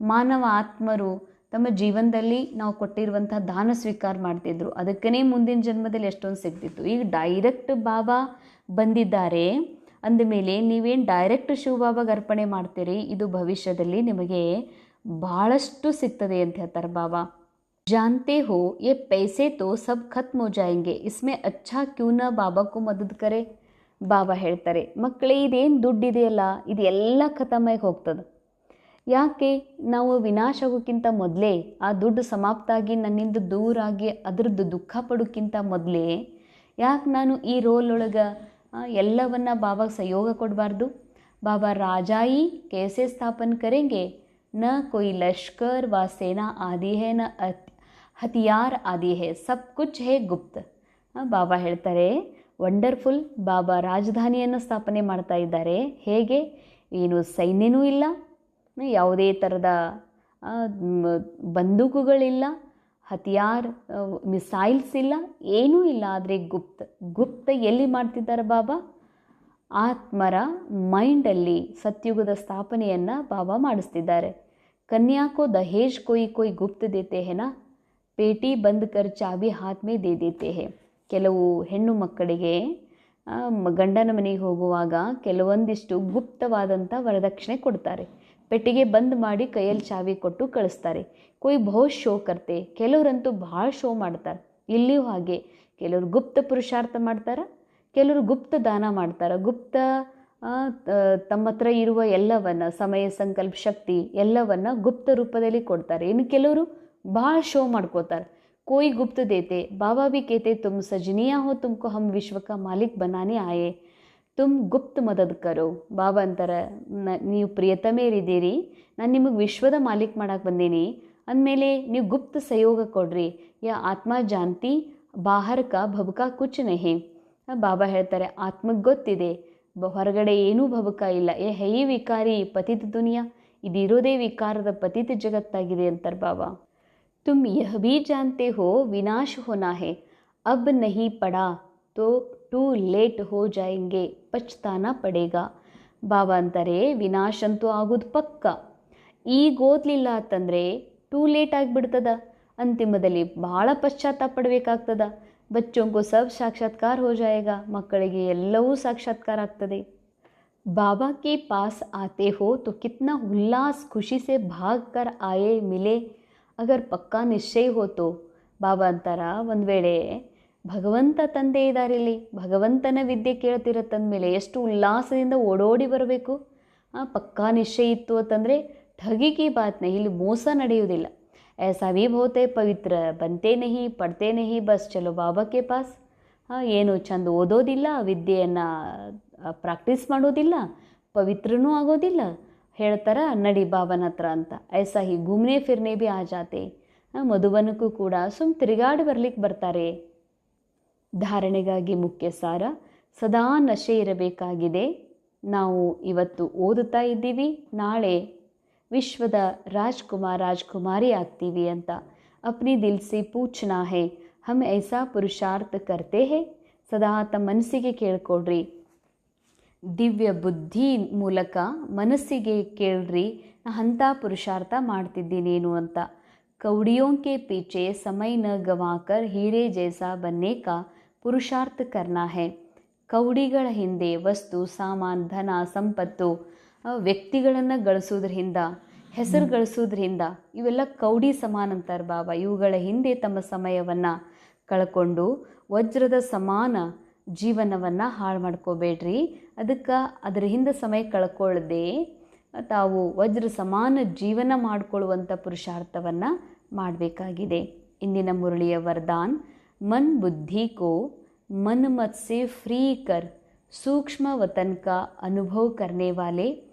ಮಾನವ ಆತ್ಮರು ತಮ್ಮ ಜೀವನದಲ್ಲಿ ನಾವು ಕೊಟ್ಟಿರುವಂಥ ದಾನ ಸ್ವೀಕಾರ ಮಾಡ್ತಿದ್ರು. ಅದಕ್ಕೇ ಮುಂದಿನ ಜನ್ಮದಲ್ಲಿ ಎಷ್ಟೊಂದು ಸಿಗ್ತಿತ್ತು. ಈಗ ಡೈರೆಕ್ಟ್ ಬಾಬಾ ಬಂದಿದ್ದಾರೆ ಅಂದಮೇಲೆ ನೀವೇನು ಡೈರೆಕ್ಟ್ ಶಿವಬಾಬಾಗೆ ಅರ್ಪಣೆ ಮಾಡ್ತೀರಿ, ಇದು ಭವಿಷ್ಯದಲ್ಲಿ ನಿಮಗೆ ಭಾಳಷ್ಟು ಸಿಗ್ತದೆ ಅಂತ ಹೇಳ್ತಾರೆ ಬಾಬಾ. जानते हो ये पैसे तो सब खत्म हो जाएंगे, इसमें अच्छा क्यों ना बाबा को मदद करे. ಬಾಬಾ ಹೇಳ್ತಾರೆ, ಮಕ್ಕಳೇ ಇದೇನು ದುಡ್ಡಿದೆಯಲ್ಲ ಇದೆಲ್ಲ ಖತಮಾಗಿ ಹೋಗ್ತದೆ. ಯಾಕೆ ನಾವು ವಿನಾಶ ಆಗೋಕ್ಕಿಂತ ಮೊದಲೇ, ಆ ದುಡ್ಡು ಸಮಾಪ್ತಾಗಿ ನನ್ನಿಂದ ದೂರಾಗಿ ಅದರದ್ದು ದುಃಖ ಪಡೋಕ್ಕಿಂತ ಮೊದಲೇ ಯಾಕೆ ನಾನು ಈ ರೋಲ್ ಒಳಗೆ ಎಲ್ಲವನ್ನ ಬಾಬಾಗೆ ಸಹಯೋಗ ಕೊಡಬಾರ್ದು. ಬಾಬಾ ರಾಜಾಯಿ कैसे स्थापन करेंगे, न कोई लश्कर व सेना आदि है, न ಹತಿಯಾರ್ ಆದಿ ಹೇ, ಸಬ್ ಕುಚ್ ಹೇ ಗುಪ್ತ. ಬಾಬಾ ಹೇಳ್ತಾರೆ, ವಂಡರ್ಫುಲ್. ಬಾಬಾ ರಾಜಧಾನಿಯನ್ನು ಸ್ಥಾಪನೆ ಮಾಡ್ತಾ ಇದ್ದಾರೆ. ಹೇಗೆ? ಏನು ಸೈನ್ಯನೂ ಇಲ್ಲ, ಯಾವುದೇ ಥರದ ಬಂದೂಕುಗಳಿಲ್ಲ, ಹತಿಯಾರ್ ಮಿಸೈಲ್ಸ್ ಇಲ್ಲ, ಏನೂ ಇಲ್ಲ. ಆದರೆ ಗುಪ್ತ ಎಲ್ಲಿ ಮಾಡ್ತಿದ್ದಾರೆ ಬಾಬಾ? ಆತ್ಮರ ಮೈಂಡಲ್ಲಿ ಸತ್ಯುಗದ ಸ್ಥಾಪನೆಯನ್ನು ಬಾಬಾ ಮಾಡಿಸ್ತಿದ್ದಾರೆ. ಕನ್ಯಾಕೋ ದಹೇಜ್ ಕೊಯ್ ಗುಪ್ತ ದೇತೆ ಹೇನಾ, ಪೇಟಿ ಬಂದ್ ಕರ್ ಚಾಬಿ ಹಾತ್ ಮೇ ದೇ ದೇತೆ ಹೇ. ಕೆಲವು ಹೆಣ್ಣು ಮಕ್ಕಳಿಗೆ ಗಂಡನ ಮನೆಗೆ ಹೋಗುವಾಗ ಕೆಲವೊಂದಿಷ್ಟು ಗುಪ್ತವಾದಂಥ ವರದಕ್ಷಿಣೆ ಕೊಡ್ತಾರೆ. ಪೆಟ್ಟಿಗೆ ಬಂದ್ ಮಾಡಿ ಕೈಯಲ್ಲಿ ಚಾವಿ ಕೊಟ್ಟು ಕಳಿಸ್ತಾರೆ. ಕೊಯ್ ಬಹುತ್ ಶೋ ಕರ್ತೆ, ಕೆಲವರಂತೂ ಭಾಳ ಶೋ ಮಾಡ್ತಾರೆ. ಇಲ್ಲಿಯೂ ಹಾಗೆ ಕೆಲವರು ಗುಪ್ತ ಪುರುಷಾರ್ಥ ಮಾಡ್ತಾರೆ, ಕೆಲವರು ಗುಪ್ತ ದಾನ ಮಾಡ್ತಾರೆ. ಗುಪ್ತ ತಮ್ಮ ಹತ್ರ ಇರುವ ಎಲ್ಲವನ್ನು, ಸಮಯ ಸಂಕಲ್ಪ ಶಕ್ತಿ ಎಲ್ಲವನ್ನು ಗುಪ್ತ ರೂಪದಲ್ಲಿ ಕೊಡ್ತಾರೆ. ಇನ್ನು ಕೆಲವರು ಭಾಳ ಶೋ ಮಾಡ್ಕೋತಾರೆ. कोई गुप्त देते, बाबा भी कहते तुम सजनिया हो, तुमको हम विश्व का मालिक बनाने आए, तुम गुप्त मदद करो. ಬಾಬಾ ಅಂತಾರೆ, ನೀವು ಪ್ರಿಯತಮೇರಿದ್ದೀರಿ, ನಾನು ನಿಮಗೆ ವಿಶ್ವದ ಮಾಲೀಕ್ ಮಾಡಕ್ಕೆ ಬಂದೀನಿ ಅಂದಮೇಲೆ ನೀವು ಗುಪ್ತ ಸಹಯೋಗ ಕೊಡ್ರಿ. ಯಾ ಆತ್ಮ ಜಾನ್ತಿ ಬಾಹರ್ ಕಾ ಭಬಕಾ ಕುಚ್ ನಹಿ. ಬಾಬಾ ಹೇಳ್ತಾರೆ, ಆತ್ಮಕ್ಕೆ ಗೊತ್ತಿದೆ ಹೊರಗಡೆ ಏನೂ ಭಬಕ ಇಲ್ಲ. ಹೈ ವಿಕಾರಿ ಪತಿತ ದುನಿಯಾ, ಇದಿರೋದೇ ವಿಕಾರದ ಪತಿತ ಜಗತ್ತಾಗಿದೆ ಅಂತಾರೆ ಬಾಬಾ. तुम यह भी जानते हो विनाश होना है, अब नहीं पड़ा तो टू लेट हो जाएंगे, पछताना पड़ेगा. ಬಾಬಾ ಅಂತಾರೆ, ವಿನಾಶ ಅಂತೂ ಆಗೋದು ಪಕ್ಕ. ಈಗ ಓದಲಿಲ್ಲ ಅಂತಂದರೆ ಟೂ ಲೇಟ್ ಆಗಿಬಿಡ್ತದ, ಅಂತಿಮದಲ್ಲಿ ಭಾಳ ಪಶ್ಚಾತ್ತಾಪ ಪಡಬೇಕಾಗ್ತದ. ಬಚ್ಚೋಂಕು ಸಬ್ ಸಾಕ್ಷಾತ್ಕಾರ ಹೋ ಜಾಯೇಗಾ, ಮಕ್ಕಳಿಗೆ ಎಲ್ಲವೂ ಸಾಕ್ಷಾತ್ಕಾರ ಆಗ್ತದೆ. बाबा के पास आते हो तो कितना उल्लास खुशी से भाग कर आए मिले, ಅಗರ್ ಪಕ್ಕಾ ನಿಶ್ಚಯ ಹೋತು. ಬಾಬಾ ಅಂತಾರ, ಒಂದು ವೇಳೆ ಭಗವಂತ ತಂದೆ ಇದ್ದಾರೆ ಇಲ್ಲಿ, ಭಗವಂತನ ವಿದ್ಯೆ ಕೇಳ್ತಿರತ್ತಂದಮೇಲೆ ಎಷ್ಟು ಉಲ್ಲಾಸದಿಂದ ಓಡೋಡಿ ಬರಬೇಕು. ಪಕ್ಕಾ ನಿಶ್ಚಯ ಇತ್ತು ಅಂತಂದರೆ ಠಗಿಗೆ ಬಾತ್ನ, ಇಲ್ಲಿ ಮೋಸ ನಡೆಯುವುದಿಲ್ಲ. ऐसा भी बहुत है पवित्र बनते नहीं, पढ़ते नहीं, बस चलो बाबा के पास. ಏನು ಚಂದ ಓದೋದಿಲ್ಲ, ವಿದ್ಯೆಯನ್ನು ಪ್ರಾಕ್ಟೀಸ್ ಮಾಡೋದಿಲ್ಲ, ಪವಿತ್ರನೂ ಆಗೋದಿಲ್ಲ, ಹೇಳ್ತಾರ ನಡಿ ಬಾಬನ ಹತ್ರ ಅಂತ. ಐಸಾ ಹಿ ಘೂಮ್ನೆ ಫಿರ್ನೆ ಭಿ ಆ ಜಾತೆ. ಮಧುಬನಕ್ಕೂ ಕೂಡ ತಿರುಗಾಡಿ ಬರ್ಲಿಕ್ಕೆ ಬರ್ತಾರೆ. ಧಾರಣೆಗಾಗಿ ಮುಖ್ಯ ಸಾರ, ಸದಾ ನಶೆ ಇರಬೇಕಾಗಿದೆ. ನಾವು ಇವತ್ತು ಓದುತ್ತಾ ಇದ್ದೀವಿ, ನಾಳೆ ವಿಶ್ವದ ರಾಜ್ಕುಮಾರಿ ಆಗ್ತೀವಿ ಅಂತ. ಅಪ್ನಿ ದಿಲ್ ಸೆ ಪೂಛ್ನಾ ಹೈ, ಹಮ್ ಐಸಾ ಪುರುಷಾರ್ಥ ಕರ್ತೆ ಹೇ. ಸದಾ ತಮ್ಮ ಮನಸ್ಸಿಗೆ ಕೇಳ್ಕೊಳ್ರಿ. ದಿವ್ಯ ಬುದ್ಧಿ ಮೂಲಕ ಮನಸ್ಸಿಗೆ ಕೇಳ್ರಿ, ನಾ ಅಂಥ ಪುರುಷಾರ್ಥ ಮಾಡ್ತಿದ್ದೀನೇನು ಅಂತ. ಕೌಡಿಯೋಂ ಕೆ ಪೀಚೆ ಸಮಯ ನ ಗವಾಕರ್ ಹೀರೆ ಜೈಸಾ ಬನ್ನೆ ಕಾ ಪುರುಷಾರ್ಥ ಕರ್ನಾ ಹೈ. ಕೌಡಿಗಳ ಹಿಂದೆ ವಸ್ತು ಸಾಮಾನು ಧನ ಸಂಪತ್ತು ವ್ಯಕ್ತಿಗಳನ್ನು ಗಳಿಸೋದ್ರಿಂದ ಹೆಸರು ಗಳಿಸೋದ್ರಿಂದ ಇವೆಲ್ಲ ಕೌಡಿ ಸಮಾನ ಅಂತಾರೆ ಬಾಬಾ. ಇವುಗಳ ಹಿಂದೆ ತಮ್ಮ ಸಮಯವನ್ನು ಕಳ್ಕೊಂಡು ವಜ್ರದ ಸಮಾನ ಜೀವನವನ್ನು ಹಾಳು ಮಾಡ್ಕೋಬೇಡ್ರಿ. ಅದಕ್ಕೆ ಅದರ ಹಿಂದೆ ಸಮಯ ಕಳ್ಕೊಳ್ಳದೆ ತಾವು ವಜ್ರ ಸಮಾನ ಜೀವನ ಮಾಡಿಕೊಳ್ಳುವಂಥ ಪುರುಷಾರ್ಥವನ್ನು ಮಾಡಬೇಕಾಗಿದೆ. ಇಂದಿನ ಮುರಳಿಯ ವರದಾನ್, ಮನ್ ಬುದ್ಧಿ ಕೋ मन मत से फ्री कर सूक्ष्म वतन का अनुभव करने वाले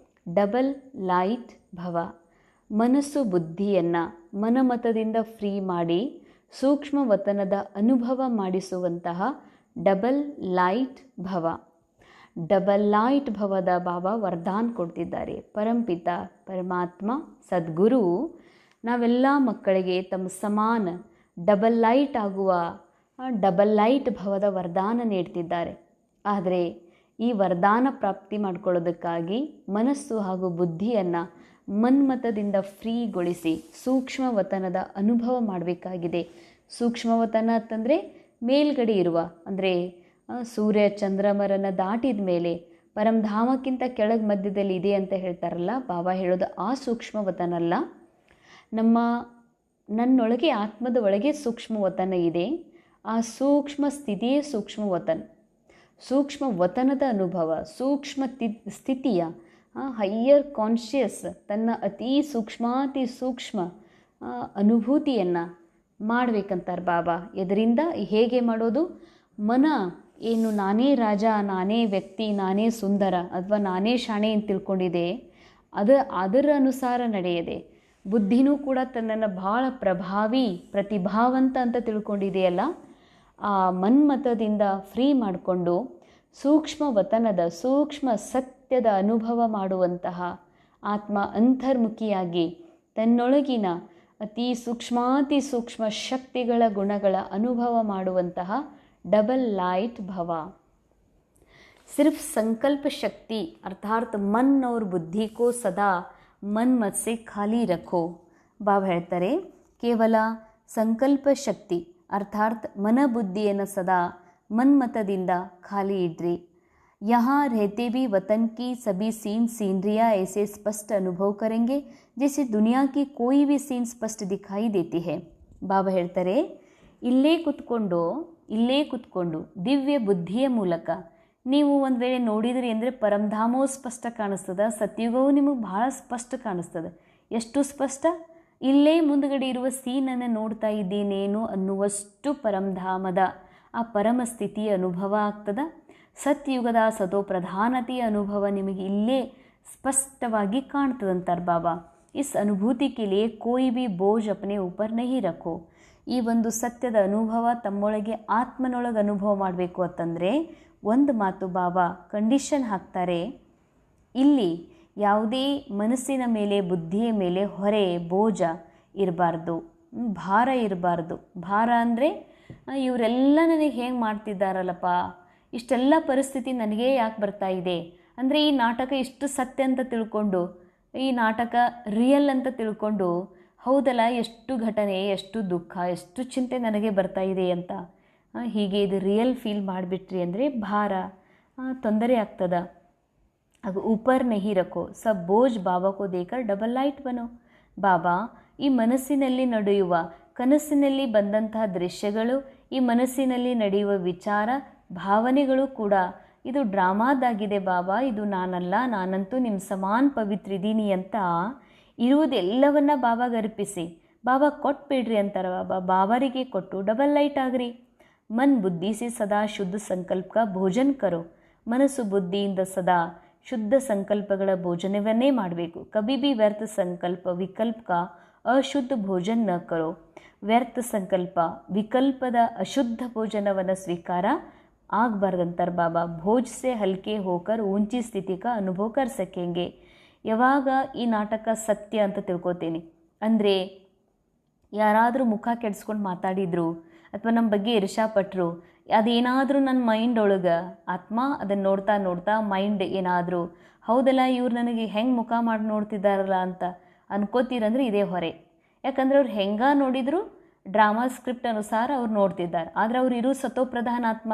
ಡಬಲ್ ಲೈಟ್ ಭವ. ಮನಸ್ಸು ಬುದ್ಧಿಯನ್ನು ಮನಮತದಿಂದ ಫ್ರೀ ಮಾಡಿ ಸೂಕ್ಷ್ಮ ವತನದ ಅನುಭವ ಮಾಡಿಸುವಂತಹ ಡಬಲ್ ಲೈಟ್ ಭವ. ಡಬಲ್ ಲೈಟ್ ಭವದ ಬಾಬಾ ವರದಾನ್ ಕೊಡ್ತಿದ್ದಾರೆ. ಪರಂಪಿತ ಪರಮಾತ್ಮ ಸದ್ಗುರು ನಾವೆಲ್ಲ ಮಕ್ಕಳಿಗೆ ತಮ್ಮ ಸಮಾನ ಡಬಲ್ ಲೈಟ್ ಆಗುವ ಡಬಲ್ ಲೈಟ್ ಭವದ ವರದಾನ ನೀಡ್ತಿದ್ದಾರೆ. ಆದರೆ ಈ ವರದಾನ ಪ್ರಾಪ್ತಿ ಮಾಡ್ಕೊಳ್ಳೋದಕ್ಕಾಗಿ ಮನಸ್ಸು ಹಾಗೂ ಬುದ್ಧಿಯನ್ನು ಮನ್ಮತದಿಂದ ಫ್ರೀಗೊಳಿಸಿ ಸೂಕ್ಷ್ಮವತನದ ಅನುಭವ ಮಾಡಬೇಕಾಗಿದೆ. ಸೂಕ್ಷ್ಮವತನ ಅಂತಂದರೆ ಮೇಲ್ಗಡೆ ಇರುವ, ಅಂದರೆ ಸೂರ್ಯ ಚಂದ್ರಮರನ್ನು ದಾಟಿದ ಮೇಲೆ ಪರಮಧಾಮಕ್ಕಿಂತ ಕೆಳಗೆ ಮಧ್ಯದಲ್ಲಿ ಇದೆ ಅಂತ ಹೇಳ್ತಾರಲ್ಲ, ಬಾಬಾ ಹೇಳೋದು ಆ ಸೂಕ್ಷ್ಮವತನ ಅಲ್ಲ. ನನ್ನೊಳಗೆ ಆತ್ಮದ ಒಳಗೆ ಸೂಕ್ಷ್ಮವತನ ಇದೆ. ಆ ಸೂಕ್ಷ್ಮ ಸ್ಥಿತಿಯೇ ಸೂಕ್ಷ್ಮವತನ. ಸೂಕ್ಷ್ಮವತನದ ಅನುಭವ, ಸೂಕ್ಷ್ಮ ಸ್ಥಿತಿಯ ಹೈಯರ್ ಕಾನ್ಷಿಯಸ್ ತನ್ನ ಅತಿ ಸೂಕ್ಷ್ಮಾತಿ ಸೂಕ್ಷ್ಮ ಅನುಭೂತಿಯನ್ನು ಮಾಡಬೇಕಂತಾರೆ ಬಾಬಾ. ಇದರಿಂದ ಹೇಗೆ ಮಾಡೋದು? ಮನ ಏನು ನಾನೇ ರಾಜ, ನಾನೇ ವ್ಯಕ್ತಿ, ನಾನೇ ಸುಂದರ ಅಥವಾ ನಾನೇ ಶಾಣೆ ಅಂತ ತಿಳ್ಕೊಂಡಿದೆ, ಅದರ ಅನುಸಾರ ನಡೆಯದೆ ಬುದ್ಧಿನೂ ಕೂಡ ತನ್ನನ್ನು ಭಾಳ ಪ್ರಭಾವಿ ಪ್ರತಿಭಾವಂತ ಅಂತ ತಿಳ್ಕೊಂಡಿದೆಯಲ್ಲ, ಆ ಮನ್ಮತದಿಂದ ಫ್ರೀ ಮಾಡಿಕೊಂಡು ಸೂಕ್ಷ್ಮವತನದ ಸೂಕ್ಷ್ಮ ಸತ್ಯದ ಅನುಭವ ಮಾಡುವಂತಹ ಆತ್ಮ ಅಂತರ್ಮುಖಿಯಾಗಿ ತನ್ನೊಳಗಿನ ಅತಿ ಸೂಕ್ಷ್ಮಾತಿ ಸೂಕ್ಷ್ಮ ಶಕ್ತಿಗಳ ಗುಣಗಳ ಅನುಭವ ಮಾಡುವಂತಹ ಡಬಲ್ लाइट भवा। सिर्फ संकल्प शक्ति अर्थात मन और बुद्धि को सदा मन मत से खाली रखो। ಬಾಬಾ ಹೇಳ್ತಾರೆ, ಕೇವಲ ಸಂಕಲ್ಪ ಶಕ್ತಿ ಅರ್ಥಾತ್ ಮನ ಬುದ್ಧಿಯನ್ನು ಸದಾ ಮನ್ಮತದಿಂದ ಖಾಲಿ ಇಡ್ರಿ। यहाँ रहते भी वतन की सभी सीन सीनरियाँ ऐसे स्पष्ट अनुभव करेंगे जैसे दुनिया की कोई भी सीन स्पष्ट दिखाई देती है। ಬಾಬಾ ಹೇಳ್ತಾರೆ, ಇಲ್ಲೇ ಕುತ್ಕೊಂಡು ದಿವ್ಯ ಬುದ್ಧಿಯ ಮೂಲಕ ನೀವು ಒಂದು ವೇಳೆ ನೋಡಿದ್ರಿ ಅಂದರೆ ಪರಮಧಾಮವು ಸ್ಪಷ್ಟ ಕಾಣಿಸ್ತದೆ, ಸತ್ಯುಗವು ನಿಮಗೆ ಭಾಳ ಸ್ಪಷ್ಟ ಕಾಣಿಸ್ತದೆ। ಎಷ್ಟು ಸ್ಪಷ್ಟ? ಇಲ್ಲೇ ಮುಂದುಗಡೆ ಇರುವ ಸೀನನ್ನು ನೋಡ್ತಾ ಇದ್ದೀನೇನು ಅನ್ನುವಷ್ಟು ಪರಮಧಾಮದ ಆ ಪರಮ ಸ್ಥಿತಿಯ ಅನುಭವ ಆಗ್ತದೆ। ಸತ್ಯುಗದ ಸತೋ ಪ್ರಧಾನತೆಯ ಅನುಭವ ನಿಮಗೆ ಇಲ್ಲೇ ಸ್ಪಷ್ಟವಾಗಿ ಕಾಣ್ತದಂತಾರೆ ಬಾಬಾ। ಇಸ್ ಅನುಭೂತಿ के लिए कोई भी बोझ अपने ऊपर नहीं रखो। ಈ ಒಂದು ಸತ್ಯದ ಅನುಭವ ತಮ್ಮೊಳಗೆ ಆತ್ಮನೊಳಗೆ ಅನುಭವ ಮಾಡಬೇಕು ಅಂತಂದರೆ ಒಂದು ಮಾತು ಬಾಬಾ ಕಂಡೀಷನ್ ಹಾಕ್ತಾರೆ, ಇಲ್ಲಿ ಯಾವುದೇ ಮನಸ್ಸಿನ ಮೇಲೆ ಬುದ್ಧಿಯ ಮೇಲೆ ಹೊರೆ ಬೋಜ ಇರಬಾರ್ದು, ಭಾರ ಇರಬಾರ್ದು। ಭಾರ ಅಂದರೆ ಇವರೆಲ್ಲ ನನಗೆ ಹೇಗೆ ಮಾಡ್ತಿದ್ದಾರಲ್ಲಪ್ಪ, ಇಷ್ಟೆಲ್ಲ ಪರಿಸ್ಥಿತಿ ನನಗೇ ಯಾಕೆ ಬರ್ತಾ ಇದೆ ಅಂದರೆ ಈ ನಾಟಕ ಇಷ್ಟು ಸತ್ಯ ಅಂತ ತಿಳ್ಕೊಂಡು, ಈ ನಾಟಕ ರಿಯಲ್ ಅಂತ ತಿಳ್ಕೊಂಡು, ಹೌದಲ್ಲ ಎಷ್ಟು ಘಟನೆ, ಎಷ್ಟು ದುಃಖ, ಎಷ್ಟು ಚಿಂತೆ ನನಗೆ ಬರ್ತಾ ಇದೆ ಅಂತ ಹೀಗೆ ಇದು ರಿಯಲ್ ಫೀಲ್ ಮಾಡಿಬಿಟ್ರಿ ಅಂದರೆ ಭಾರ ತೊಂದರೆ ಆಗ್ತದೆ। ಆಗ ऊपर नहीं रखो सब बोझ बाबा को देकर डबल लाइट बनो। ಬಾಬಾ ಈ ಮನಸ್ಸಿನಲ್ಲಿ ನಡೆಯುವ ಕನಸಿನಲ್ಲಿ ಬಂದಂತಹ ದೃಶ್ಯಗಳು, ಈ ಮನಸ್ಸಿನಲ್ಲಿ ನಡೆಯುವ ವಿಚಾರ ಭಾವನೆಗಳು ಕೂಡ ಇದು ಡ್ರಾಮಾದಾಗಿದೆ ಬಾಬಾ, ಇದು ನಾನಲ್ಲ, ನಾನಂತೂ ನಿಮ್ಮ ಸಮಾನ ಪವಿತ್ರ ಇದ್ದೀನಿ ಅಂತ ಇರುವುದೆಲ್ಲವನ್ನ ಬಾಬಾಗೆ ಅರ್ಪಿಸಿ ಬಾಬಾ ಕೊಟ್ಬಿಡ್ರಿ ಅಂತಾರೆ ಬಾಬಾ। ಬಾಬಾರಿಗೆ ಕೊಟ್ಟು ಡಬಲ್ ಲೈಟ್ ಆಗ್ರಿ। ಮನ್ ಬುದ್ಧಿ ಸೆ ಸದಾ ಶುದ್ಧ ಸಂಕಲ್ಪ ಭೋಜನ ಕರೋ। ಮನಸ್ಸು ಬುದ್ಧಿಯಿಂದ ಸದಾ ಶುದ್ಧ ಸಂಕಲ್ಪಗಳ ಭೋಜನವನ್ನೇ ಮಾಡಬೇಕು। ಕಭಿ ಭಿ ವ್ಯರ್ಥ ಸಂಕಲ್ಪ ವಿಕಲ್ಪ ಕಾ ಅಶುದ್ಧ ಭೋಜನ ನ ಕರೋ। ವ್ಯರ್ಥ ಸಂಕಲ್ಪ ವಿಕಲ್ಪದ ಅಶುದ್ಧ ಭೋಜನವನ್ನು ಸ್ವೀಕಾರ ಆಗಬಾರ್ದಂತಾರೆ ಬಾಬಾ। ಭೋಜ ಸೆ ಹಲ್ಕೆ ಹೋಕರ್ ಊಂಚಿ ಸ್ಥಿತಿ ಕಾ ಅನುಭವ ಕರ್ ಸಕೆಂಗೆ। ಯಾವಾಗ ಈ ನಾಟಕ ಸತ್ಯ ಅಂತ ತಿಳ್ಕೊತೀನಿ ಅಂದರೆ ಯಾರಾದರೂ ಮುಖ ಕೆಡಿಸ್ಕೊಂಡು ಮಾತಾಡಿದ್ರು ಅಥವಾ ನಮ್ಮ ಬಗ್ಗೆ ಇರ್ಷಾಪಟ್ಟರು, ಅದೇನಾದರೂ ನನ್ನ ಮೈಂಡ್ ಒಳಗೆ ಆತ್ಮ ಅದನ್ನು ನೋಡ್ತಾ ನೋಡ್ತಾ ಮೈಂಡ್ ಏನಾದರೂ ಹೌದಲ್ಲ ಇವ್ರು ನನಗೆ ಹೆಂಗೆ ಮುಖ ಮಾಡಿ ನೋಡ್ತಿದ್ದಾರಲ್ಲ ಅಂತ ಅನ್ಕೋತೀರಂದ್ರೆ ಇದೇ ಹೊರೆ. ಯಾಕಂದ್ರೆ ಅವ್ರು ಹೆಂಗ ನೋಡಿದ್ರು ಡ್ರಾಮಾ ಸ್ಕ್ರಿಪ್ಟ್ ಅನುಸಾರ ಅವ್ರು ನೋಡ್ತಿದ್ದಾರೆ. ಆದರೆ ಅವ್ರು ಇರೋ ಸತೋಪ್ರಧಾನ ಆತ್ಮ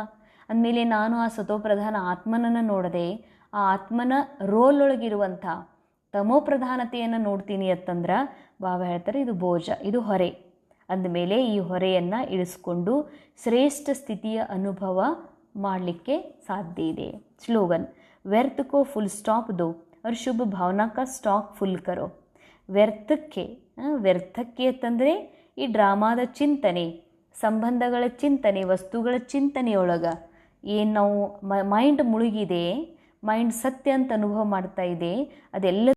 ಅಂದಮೇಲೆ ನಾನು ಆ ಸತೋಪ್ರಧಾನ ಆತ್ಮನನ್ನು ನೋಡದೆ ಆ ಆತ್ಮನ ರೋಲ್ ಒಳಗಿರುವಂಥ ತಮೋಪ್ರಧಾನತೆಯನ್ನು ನೋಡ್ತೀನಿ ಅಂತಂದ್ರೆ ಬಾಬಾ ಹೇಳ್ತಾರೆ ಇದು ಬೋಜ, ಇದು ಹೊರೆ. ಅಂದಮೇಲೆ ಈ ಹೊರೆಯನ್ನು ಇಳಿಸ್ಕೊಂಡು ಶ್ರೇಷ್ಠ ಸ್ಥಿತಿಯ ಅನುಭವ ಮಾಡಲಿಕ್ಕೆ ಸಾಧ್ಯ ಇದೆ. ಸ್ಲೋಗನ್ ವ್ಯರ್ಥ ಕೋ ಫುಲ್ ಸ್ಟಾಪ್ ದೋ और शुभ भावना का स्टॉक फुल करो. ವ್ಯರ್ಥಕ್ಕೆ ಅಂತಂದರೆ ಈ ಡ್ರಾಮಾದ ಚಿಂತನೆ, ಸಂಬಂಧಗಳ ಚಿಂತನೆ, ವಸ್ತುಗಳ ಚಿಂತನೆಯೊಳಗೆ ಏನು ನಾವು ಮೈಂಡ್ ಮುಳುಗಿದೆ, ಮೈಂಡ್ ಸತ್ಯ ಅಂತ ಅನುಭವ ಮಾಡ್ತಾ ಇದೆ, ಅದೆಲ್ಲ